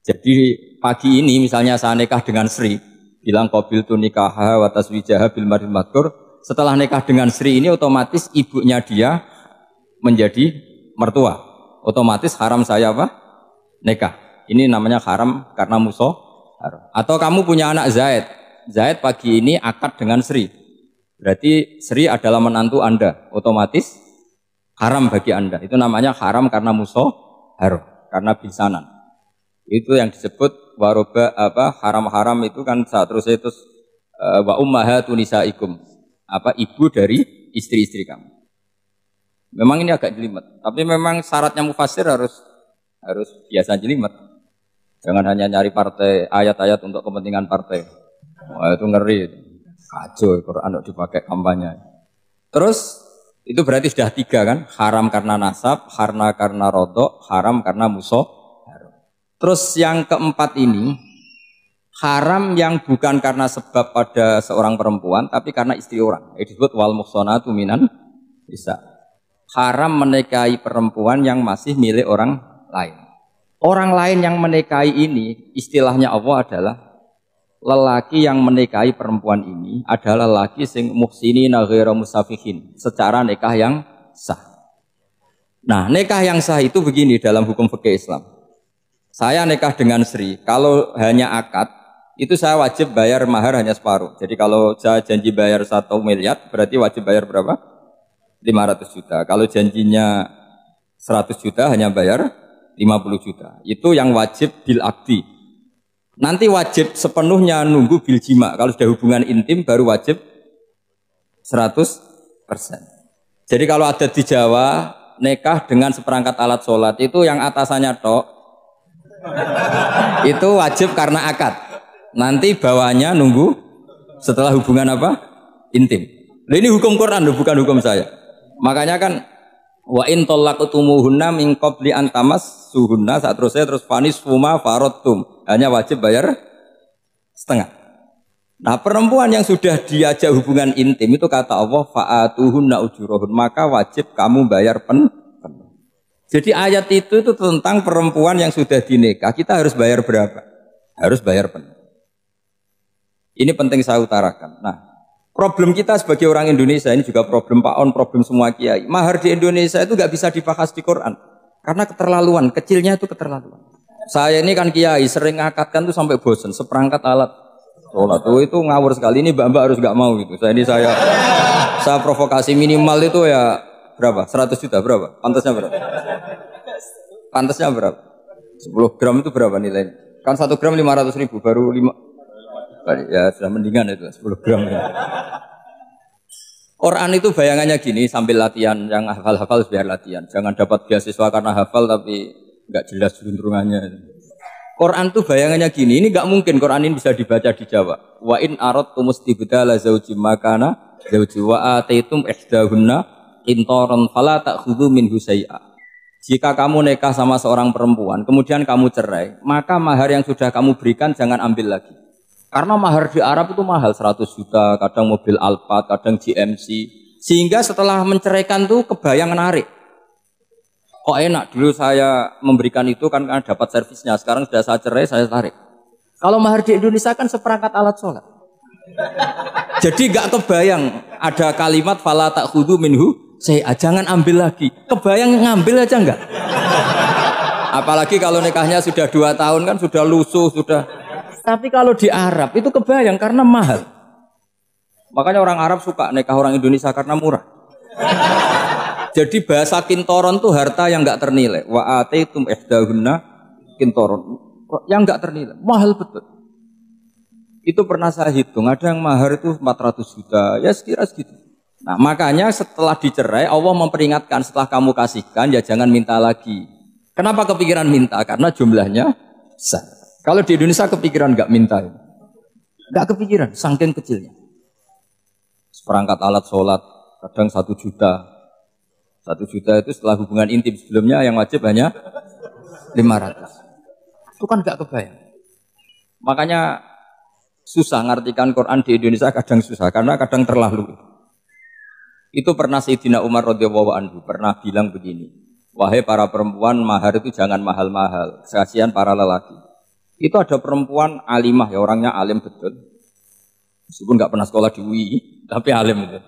Jadi pagi ini misalnya saya nikah dengan Sri, bilang qabil tu nikaha wa taswijaha bil mar'il madkur. Setelah nikah dengan Sri ini otomatis ibunya dia menjadi mertua. Otomatis haram saya apa? Nikah. Ini namanya haram karena musoharoh. Atau kamu punya anak Zaid. Zaid pagi ini akad dengan Sri. Berarti Sri adalah menantu Anda. Otomatis haram bagi Anda. Itu namanya haram karena musoharoh, karena bisanan. Itu yang disebut waroba apa haram-haram itu kan terus wa ummahatu nisaikum. Apa ibu dari istri-istri kamu. Memang ini agak jelimet, tapi memang syaratnya mufassir harus biasa jelimet. Jangan hanya nyari partai ayat-ayat untuk kepentingan partai. Wah, itu ngeri. Kacau Quran dipakai kampanye. Terus itu berarti sudah 3 kan? Haram karena nasab, karena rodok, haram karena musuh. Terus yang keempat ini haram yang bukan karena sebab pada seorang perempuan, tapi karena istri orang. Itu disebut wal muhsanatu minan nisa. Haram menikahi perempuan yang masih milik orang lain. Orang lain yang menikahi ini, istilahnya Allah adalah lelaki yang menikahi perempuan ini adalah lelaki sing muhsinina ghairu musafihin, secara nikah yang sah. Nah, nikah yang sah itu begini dalam hukum fikih Islam. Saya nikah dengan Sri, kalau hanya akad, itu saya wajib bayar mahar hanya separuh. Jadi kalau saya janji bayar 1 miliar, berarti wajib bayar berapa? 500 juta. Kalau janjinya 100 juta hanya bayar 50 juta. Itu yang wajib bil akdi. Nanti wajib sepenuhnya nunggu bil jima. Kalau sudah hubungan intim baru wajib 100%. Jadi kalau ada di Jawa nikah dengan seperangkat alat sholat itu yang atasannya tok itu wajib karena akad. Nanti bawahnya nunggu setelah hubungan apa? Intim. Ini hukum Quran bukan hukum saya. Makanya kan wa in talaqtumuhunna min qabli an tamassuhunna terus fanis fuma faradtum. Hanya wajib bayar setengah. Nah, perempuan yang sudah diajak hubungan intim itu kata Allah fa'atuhunna ujurahun, maka wajib kamu bayar penuh. Jadi ayat itu tentang perempuan yang sudah dinikah, kita harus bayar berapa? Harus bayar penuh. Ini penting saya utarakan. Nah, problem kita sebagai orang Indonesia ini juga problem Pak On, problem semua kiai. Mahar di Indonesia itu nggak bisa dibahas di Quran karena keterlaluan, kecilnya itu keterlaluan. Saya ini kan kiai, sering ngakatkan tuh sampai bosan, seperangkat alat sholat itu ngawur sekali. Ini mbak-mbak harus nggak mau gitu. Saya provokasi minimal itu ya berapa? 100 juta berapa? Pantasnya berapa? Pantasnya berapa? 10 gram itu berapa nilainya? Kan 1 gram 500.000 baru 5. Ya sudah mendingan itu 10 gram ya. Quran itu bayangannya gini sambil latihan, yang hafal-hafal biar latihan. Jangan dapat beasiswa karena hafal tapi nggak jelas juntrungannya. Quran itu bayangannya gini, ini nggak mungkin Quran ini bisa dibaca di Jawa. Wa in aradtum istibdala zawji makana zawji wa ataitum ihdahunna qintaran fala ta'khudhu minhu syai'a. Jika kamu nikah sama seorang perempuan, kemudian kamu cerai, maka mahar yang sudah kamu berikan jangan ambil lagi. Karena mahar di Arab itu mahal 100 juta, kadang mobil Alphard, kadang GMC. Sehingga setelah menceraikan tuh kebayang menarik. Kok enak dulu saya memberikan itu kan karena dapat servisnya. Sekarang sudah saya cerai, saya tarik. Kalau mahar di Indonesia kan seperangkat alat sholat. Jadi gak kebayang ada kalimat fala ta'khudhu minhu saya jangan ambil lagi. Kebayang ngambil aja enggak? Apalagi kalau nikahnya sudah 2 tahun kan sudah lusuh, sudah. Tapi kalau di Arab itu kebayang karena mahal. Makanya orang Arab suka nikah orang Indonesia karena murah. Jadi bahasa kintoron tuh harta yang enggak ternilai. Wa ataitum ihdahunna kintoron. Yang enggak ternilai, mahal betul. Itu pernah saya hitung, ada yang mahar itu 400 juta, ya sekira segitu. Nah makanya setelah dicerai, Allah memperingatkan setelah kamu kasihkan, ya jangan minta lagi. Kenapa kepikiran minta? Karena jumlahnya besar. Kalau di Indonesia kepikiran nggak minta, nggak kepikiran, saking kecilnya. Seperangkat alat sholat, kadang 1 juta. 1 juta itu setelah hubungan intim sebelumnya yang wajib hanya 500. Itu kan nggak kebayang. Makanya susah ngartikan Quran di Indonesia, kadang susah karena kadang terlalu. Itu pernah Sayyidina Umar radhiyallahu anhu pernah bilang begini, wahai para perempuan, mahar itu jangan mahal-mahal, kasihan para lelaki. Itu ada perempuan alimah, ya orangnya alim betul, meskipun nggak pernah sekolah di UI, tapi alim itu.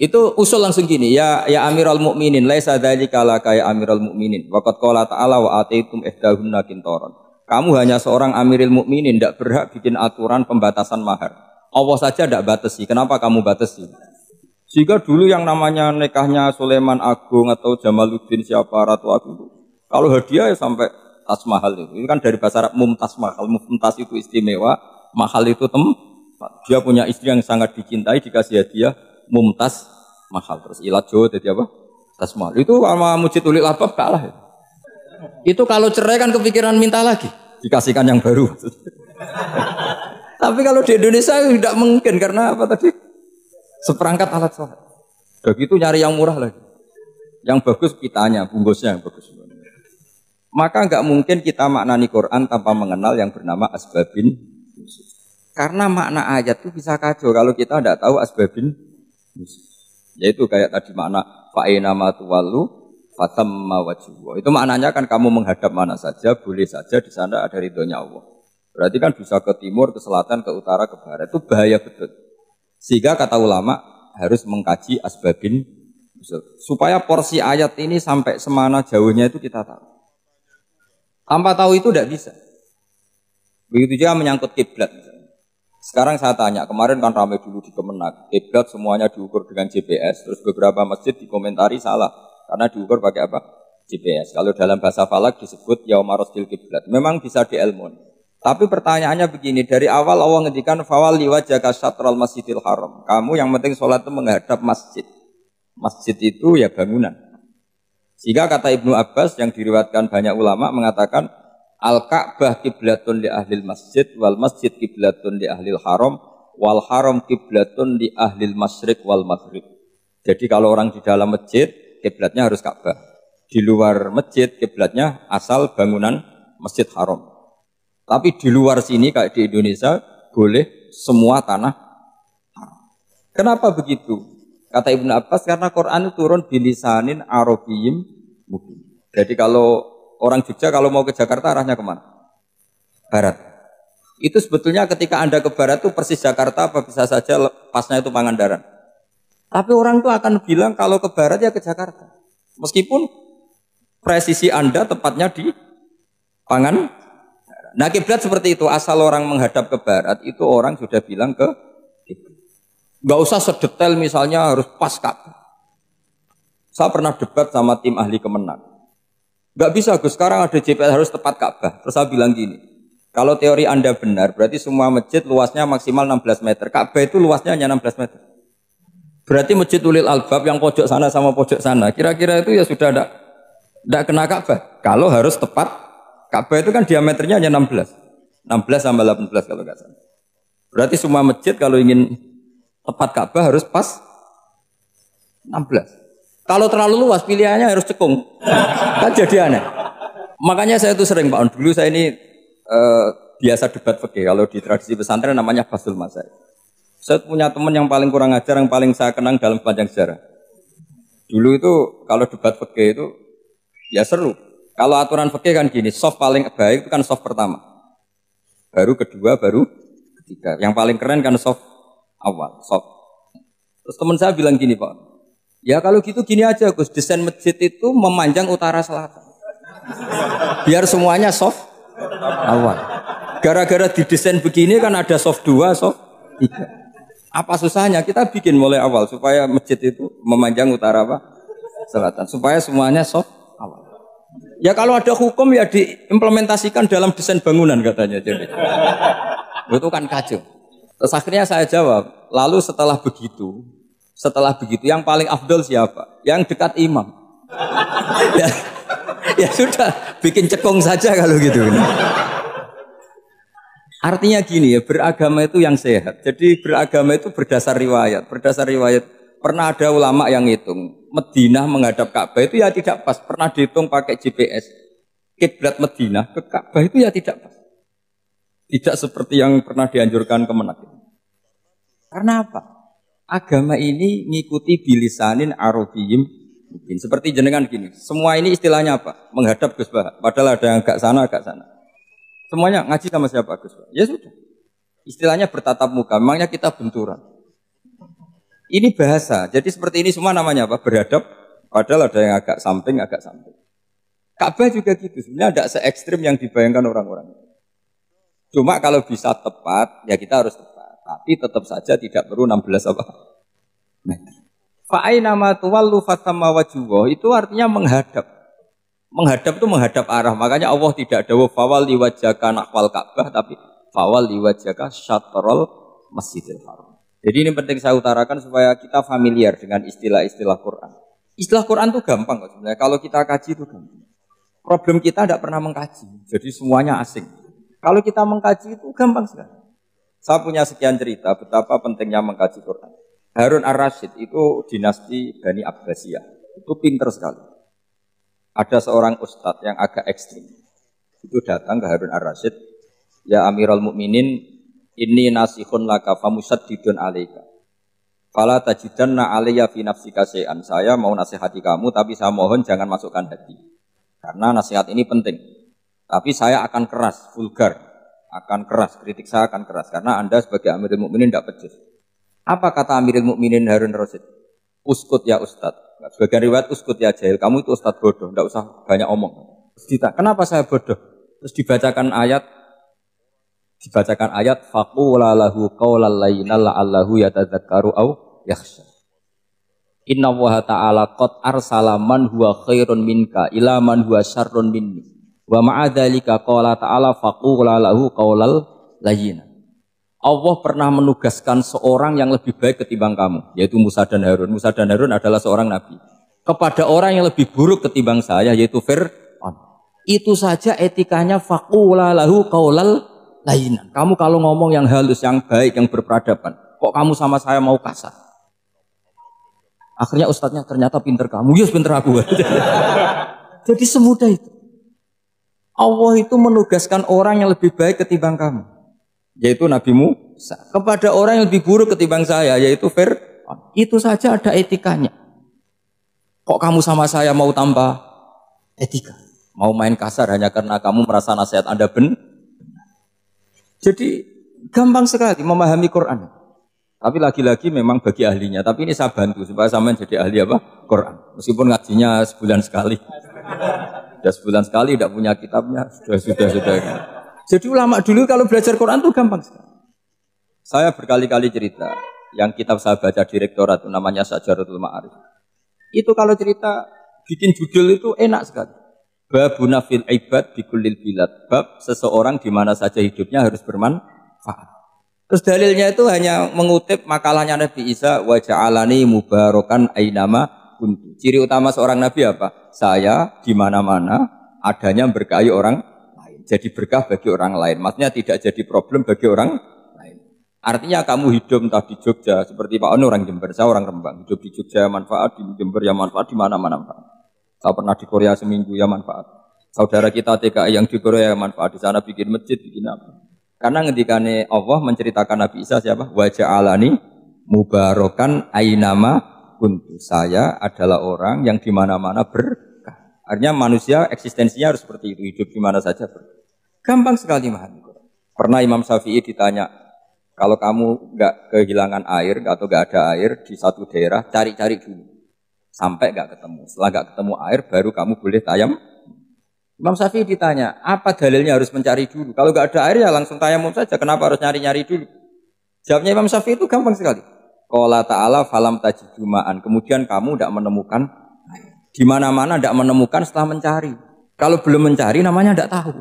Itu usul langsung gini, ya Amirul Mukminin, laisa dzalika laka ya Amirul Mukminin, waqad qala ta'ala wa ataitum ihdahunna qintaran. Kamu hanya seorang Amirul Mukminin, tidak berhak bikin aturan pembatasan mahar. Allah saja tidak batasi, kenapa kamu batasi? Jika dulu yang namanya nikahnya Sulaiman Agung atau Jamaluddin siapa Ratu Agung, kalau hadiah ya sampai tas mahal itu. Ini kan dari bahasa Arab mumtaz mahal. Mumtaz itu istimewa, mahal itu tempat. Dia punya istri yang sangat dicintai, dikasih hadiah mumtaz mahal. Terus ilat jo jadi apa? Tas mahal. Itu sama Mujid Ulil Albab kalah. Itu kalau cerai kan kepikiran minta lagi, dikasihkan yang baru. Tapi kalau di Indonesia tidak mungkin karena apa tadi? Seperangkat alat sholat. Begitu nyari yang murah lagi. Yang bagus kitanya, bungkusnya yang bagus. Maka nggak mungkin kita maknani Quran tanpa mengenal yang bernama asbabin. Karena makna ayat itu bisa kacau kalau kita tidak tahu asbabin. Yaitu kayak tadi makna fa'ina ma tuwallu fatamma wajhu. Itu maknanya kan kamu menghadap mana saja, boleh saja di sana ada ridhonya Allah. Berarti kan bisa ke timur, ke selatan, ke utara, ke barat. Itu bahaya betul. Sehingga kata ulama harus mengkaji asbabin supaya porsi ayat ini sampai semana jauhnya itu kita tahu. Tanpa tahu itu tidak bisa. Begitu juga menyangkut kiblat. Sekarang saya tanya, kemarin kan ramai dulu di Kemenak, kiblat semuanya diukur dengan GPS, terus beberapa masjid dikomentari salah karena diukur pakai apa? GPS. Kalau dalam bahasa falak disebut yaumarostil kiblat. Memang bisa diilmun. Tapi pertanyaannya begini, dari awal Allah ngendikan fawalli wajhaka syatral masjidil haram. Kamu yang penting sholat itu menghadap masjid. Masjid itu ya bangunan. Sehingga kata Ibnu Abbas yang diriwayatkan banyak ulama mengatakan al-Ka'bah kiblatun li ahlil masjid wal masjid kiblatun li ahlil haram wal haram kiblatun li ahlil masyriq wal maghrib. Jadi kalau orang di dalam masjid kiblatnya harus Ka'bah. Di luar masjid kiblatnya asal bangunan Masjid Haram. Tapi di luar sini kayak di Indonesia boleh semua tanah haram. Kenapa begitu? Kata Ibnu Abbas karena Quran itu turun bilisanin arabiyyin mubin. Jadi kalau orang Jogja kalau mau ke Jakarta arahnya kemana? Barat. Itu sebetulnya ketika Anda ke barat itu persis Jakarta apa bisa saja pasnya itu Pangandaran. Tapi orang itu akan bilang kalau ke barat ya ke Jakarta. Meskipun presisi Anda tepatnya di Pangandaran. Nah kiblat seperti itu, asal orang menghadap ke barat itu orang sudah bilang ke kiblat. Gak usah sedetail misalnya harus pas Ka'bah. Saya pernah debat sama tim ahli Kemenak. Gak bisa Gus, sekarang ada GPS harus tepat Ka'bah. Terus saya bilang gini, kalau teori Anda benar, berarti semua masjid luasnya maksimal 16 meter. Ka'bah itu luasnya hanya 16 meter. Berarti Masjid Ulil Albab yang pojok sana sama pojok sana, kira-kira itu ya sudah tidak kena Ka'bah. Kalau harus tepat Ka'bah itu kan diameternya hanya 16 sampai 18 kalau nggak salah. Berarti semua masjid kalau ingin tepat Ka'bah harus pas 16. Kalau terlalu luas pilihannya harus cekung. Kan jadi aneh. Makanya saya itu sering Pak On, dulu saya ini biasa debat fikih. Kalau di tradisi pesantren namanya Fasul Masail. Saya punya teman yang paling kurang ajar, yang paling saya kenang dalam sepanjang sejarah. Dulu itu kalau debat fikih itu ya seru. Kalau aturan fikih kan gini, soft paling baik itu kan soft pertama. Baru kedua, baru ketiga. Yang paling keren kan soft awal, soft. Terus teman saya bilang gini Pak, ya kalau gitu gini aja Gus, desain masjid itu memanjang utara selatan. Biar semuanya soft awal. Gara-gara didesain begini kan ada soft 2, soft 3. Apa susahnya? Kita bikin mulai awal supaya masjid itu memanjang utara apa? Selatan. Supaya semuanya soft awal. Ya kalau ada hukum ya diimplementasikan dalam desain bangunan katanya. Jadi itu kan kacau. Terus akhirnya saya jawab, lalu setelah begitu yang paling afdol siapa? Yang dekat imam. ya, ya sudah, bikin cekung saja kalau gitu. Artinya gini ya, beragama itu yang sehat. Jadi beragama itu berdasar riwayat. Berdasar riwayat, pernah ada ulama yang ngitung, Madinah menghadap Ka'bah itu ya tidak pas. Pernah dihitung pakai GPS. Kiblat Madinah ke Ka'bah itu ya tidak pas. Tidak seperti yang pernah dianjurkan Kemenak. Karena apa? Agama ini ngikuti bilisanin Arabiyyim. Seperti jenengan gini. Semua ini istilahnya apa? Menghadap Gus Bah. Padahal ada yang agak sana, agak sana. Semuanya ngaji sama siapa Gus Bah? Ya sudah. Istilahnya bertatap muka. Memangnya kita benturan. Ini bahasa. Jadi seperti ini semua namanya apa? Berhadap. Padahal ada yang agak samping, agak samping. Ka'bah juga gitu. Sebenarnya tidak se-ekstrim yang dibayangkan orang-orang. Cuma kalau bisa tepat, ya kita harus tepat. Tapi tetap saja tidak perlu 16 apa? Meter. Fa'aina ma tuwallu fathamma wajhuhu itu artinya menghadap. Menghadap itu menghadap arah. Makanya Allah tidak dawuh fawalli wajhaka nahwal Ka'bah, tapi fawalli wajhaka syatrul Masjidil Haram. Jadi ini penting saya utarakan supaya kita familiar dengan istilah-istilah Quran. Istilah Quran itu gampang kok sebenarnya. Kalau kita kaji itu gampang. Problem kita tidak pernah mengkaji. Jadi semuanya asing. Kalau kita mengkaji itu gampang sekali. Saya punya sekian cerita betapa pentingnya mengkaji Quran. Harun ar-Rasyid itu dinasti Bani Abbasiyah. Itu pinter sekali. Ada seorang ustadz yang agak ekstrim. Itu datang ke Harun ar-Rasyid. Ya Amirul Mukminin, inni nasihun laka famusaddidun alaika. Fala tajidanna alayya fi nafsika syai'an. Saya mau nasihati kamu tapi saya mohon jangan masukkan hati. Karena nasihat ini penting. Tapi saya akan keras, vulgar, akan keras, kritik saya akan keras. Karena Anda sebagai Amirul Mukminin tidak pecus. Apa kata Amirul Mukminin Harun ar-Rasyid? Uskut ya Ustadz. Sebagian riwayat uskut ya jahil. Kamu itu Ustadz bodoh, tidak usah banyak omong. Kenapa saya bodoh? Terus dibacakan ayat. Faqula lahu qaulal layyinal la'allahu yatadzakkaru aw yakhsha. Inna Allaha ta'ala qad arsala man huwa khairun minka ila man huwa syarrun minni. Wa ma'adzalika qala ta'ala faqula lahu qaulal layyin. Allah pernah menugaskan seorang yang lebih baik ketimbang kamu, yaitu Musa dan Harun. Musa dan Harun adalah seorang nabi. Kepada orang yang lebih buruk ketimbang saya, yaitu Fir'aun. Itu saja etikanya faqula lahu qaulal layyin. Kamu kalau ngomong yang halus, yang baik, yang berperadaban, kok kamu sama saya mau kasar? Akhirnya ustadznya ternyata pinter kamu, yes pinter aku. Jadi semudah itu. Allah itu menugaskan orang yang lebih baik ketimbang kamu, yaitu Nabi Musa. Kepada orang yang lebih buruk ketimbang saya, yaitu Fir'aun. Itu saja ada etikanya. Kok kamu sama saya mau tambah etika? Mau main kasar hanya karena kamu merasa nasihat Anda benar? Jadi gampang sekali memahami Quran. Tapi lagi-lagi memang bagi ahlinya. Tapi ini saya bantu supaya sampean jadi ahli apa? Quran. Meskipun ngajinya sebulan sekali. Sudah sebulan sekali tidak punya kitabnya. Sudah. Jadi ulama dulu kalau belajar Quran itu gampang sekali. Saya berkali-kali cerita. Yang kitab saya baca di rektorat itu namanya Syajaratul Ma'arif. Itu kalau cerita bikin judul itu enak sekali. Babuna fil ibad bikullil bilad. Bab seseorang di mana saja hidupnya harus bermanfaat. Terus dalilnya itu hanya mengutip makalahnya Nabi Isa, wa ja'alani mubarakan ainama kuntu. Ciri utama seorang nabi apa? Saya di mana-mana adanya berkahi orang lain. Jadi berkah bagi orang lain. Maksudnya tidak jadi problem bagi orang lain. Artinya kamu hidup entah di Jogja seperti Pak Ono orang Jember, saya orang Rembang. Hidup di Jogja manfaat, di Jember ya manfaat, di mana-mana manfaat. Saya pernah di Korea seminggu ya manfaat. Saudara kita TKI yang di Korea ya manfaat, di sana bikin masjid, bikin apa. Karena ngendikane Allah menceritakan Nabi Isa siapa? Wa ja'alani mubarakan ainama kuntu. Saya adalah orang yang di mana-mana berkah. Artinya manusia eksistensinya harus seperti itu, hidup di mana saja berkah. Gampang sekali memahami. Pernah Imam Syafi'i ditanya, kalau kamu enggak kehilangan air atau enggak ada air di satu daerah, cari-cari dulu. Sampai enggak ketemu. Setelah enggak ketemu air baru kamu boleh tayam. Imam Syafi'i ditanya, apa dalilnya harus mencari dulu? Kalau nggak ada air ya langsung tayamum saja. Kenapa harus nyari-nyari dulu? Jawabnya Imam Syafi'i itu gampang sekali. Qala ta'ala falam tajidu ma'an. Kemudian kamu tidak menemukan air. Di mana-mana tidak menemukan setelah mencari. Kalau belum mencari namanya tidak tahu.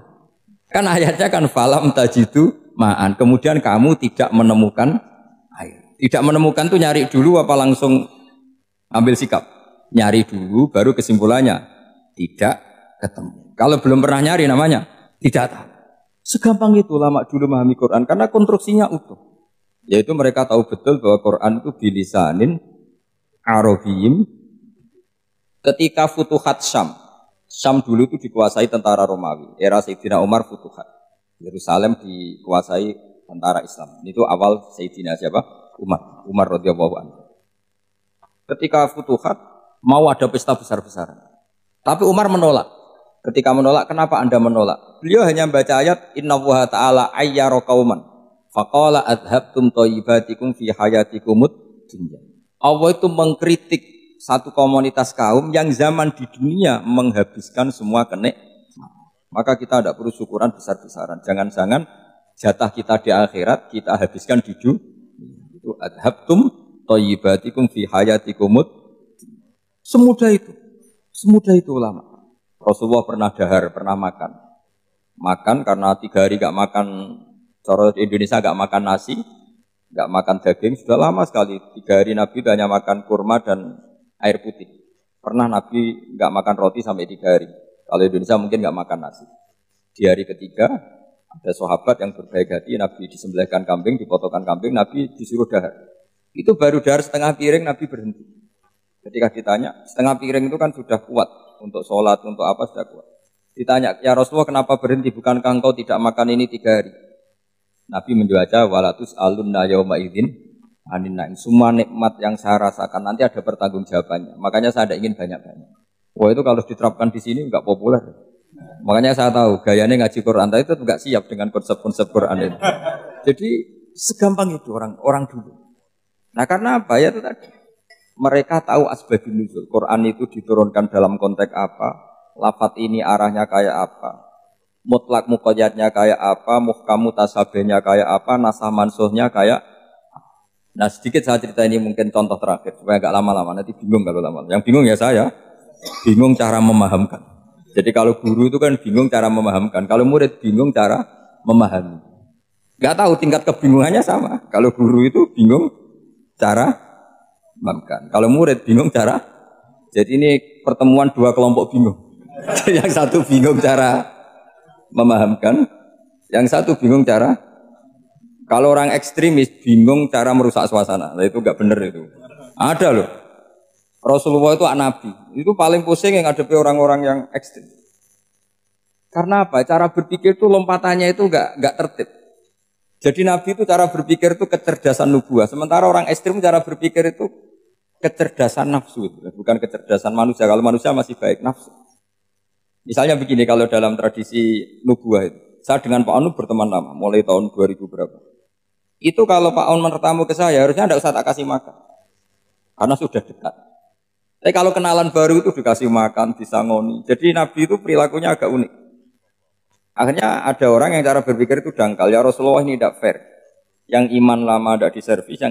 Kan ayatnya kan falam tajidu ma'an. Kemudian kamu tidak menemukan air. Tidak menemukan tuh nyari dulu apa langsung ambil sikap? Nyari dulu baru kesimpulannya tidak ketemu. Kalau belum pernah nyari namanya tidak tahu. Segampang itu ulama dulu memahami Quran karena konstruksinya utuh. Yaitu mereka tahu betul bahwa Quran itu bilisanin Arabiyyin. Ketika Futuhat Syam dulu itu dikuasai tentara Romawi. Era Sayyidina Umar Futuhat. Yerusalem dikuasai tentara Islam. Itu awal Sayyidina siapa? Umar radhiyallahu anhu. Ketika Futuhat mau ada pesta besar-besaran. Tapi Umar menolak. Ketika menolak, kenapa Anda menolak? Beliau hanya membaca ayat Innallaha ta'ala ayyara qauman faqala adhabtum thayyibatikum fi hayatikumud dunya. Allah itu mengkritik satu komunitas kaum yang zaman di dunia menghabiskan semua kenikmatan. Maka kita tidak perlu syukuran besar-besaran. Jangan-jangan jatah kita di akhirat kita habiskan di dunia. Itu adhabtum thayyibatikum fi hayatikumud. Semudah itu ulama. Rasulullah pernah dahar, pernah makan. Makan karena 3 hari gak makan, cara Indonesia gak makan nasi, gak makan daging, sudah lama sekali. 3 hari Nabi hanya makan kurma dan air putih. Pernah Nabi gak makan roti sampai 3 hari. Kalau Indonesia mungkin gak makan nasi. Di hari ketiga, ada sahabat yang berbaik hati, Nabi disembelihkan kambing, dipotongkan kambing, Nabi disuruh dahar. Itu baru dahar setengah piring, Nabi berhenti. Ketika ditanya, setengah piring itu kan sudah kuat. Untuk sholat, untuk apa sudah kuat. Ditanya, ya Rasulullah kenapa berhenti? Bukankah engkau tidak makan ini 3 hari? Nabi menjawab, walatus alunna yauma idzin anin na'im. Semua nikmat yang saya rasakan nanti ada pertanggungjawabannya. Makanya saya tidak ingin banyak-banyak. Wah itu kalau diterapkan di sini enggak populer. Makanya saya tahu gayanya ngaji Quran itu enggak siap dengan konsep-konsep Quran itu. Jadi segampang itu orang dulu. Nah karena apa ya itu tadi? Mereka tahu asbabun nuzul. Quran itu diturunkan dalam konteks apa? Lafaz ini arahnya kayak apa? Mutlak muqayyadnya kayak apa? Muhkam mutasabihnya kayak apa? Nasah mansuhnya kayak apa? Nah sedikit saya cerita ini mungkin contoh terakhir supaya agak lama-lama. Nanti bingung kalau lama. Yang bingung ya saya. Bingung cara memahamkan. Jadi kalau guru itu kan bingung cara memahamkan. Kalau murid bingung cara memahami. Gak tahu tingkat kebingungannya sama. Kalau guru itu bingung cara memahamkan. Kalau murid bingung cara. Jadi ini pertemuan 2 kelompok bingung. Yang satu bingung cara memahamkan, yang satu bingung cara. Kalau orang ekstremis bingung cara merusak suasana. Nah itu enggak benar itu. Ada loh. Rasulullah itu nabi. Itu paling pusing yang ngadepi orang-orang yang ekstrim. Karena apa? Cara berpikir itu lompatannya itu enggak tertib. Jadi Nabi itu cara berpikir itu kecerdasan nubuah. Sementara orang ekstrim cara berpikir itu kecerdasan nafsu. Bukan kecerdasan manusia. Kalau manusia masih baik nafsu. Misalnya begini, kalau dalam tradisi nubuah itu. Saya dengan Pak Anu berteman lama. Mulai tahun 2000 berapa. Itu kalau Pak Anu bertamu ke saya, harusnya tidak usah tak kasih makan. Karena sudah dekat. Tapi kalau kenalan baru itu dikasih makan, disangoni. Jadi Nabi itu perilakunya agak unik. Akhirnya ada orang yang cara berpikir itu dangkal. Ya Rasulullah ini tidak fair. Yang iman lama tidak diservis, yang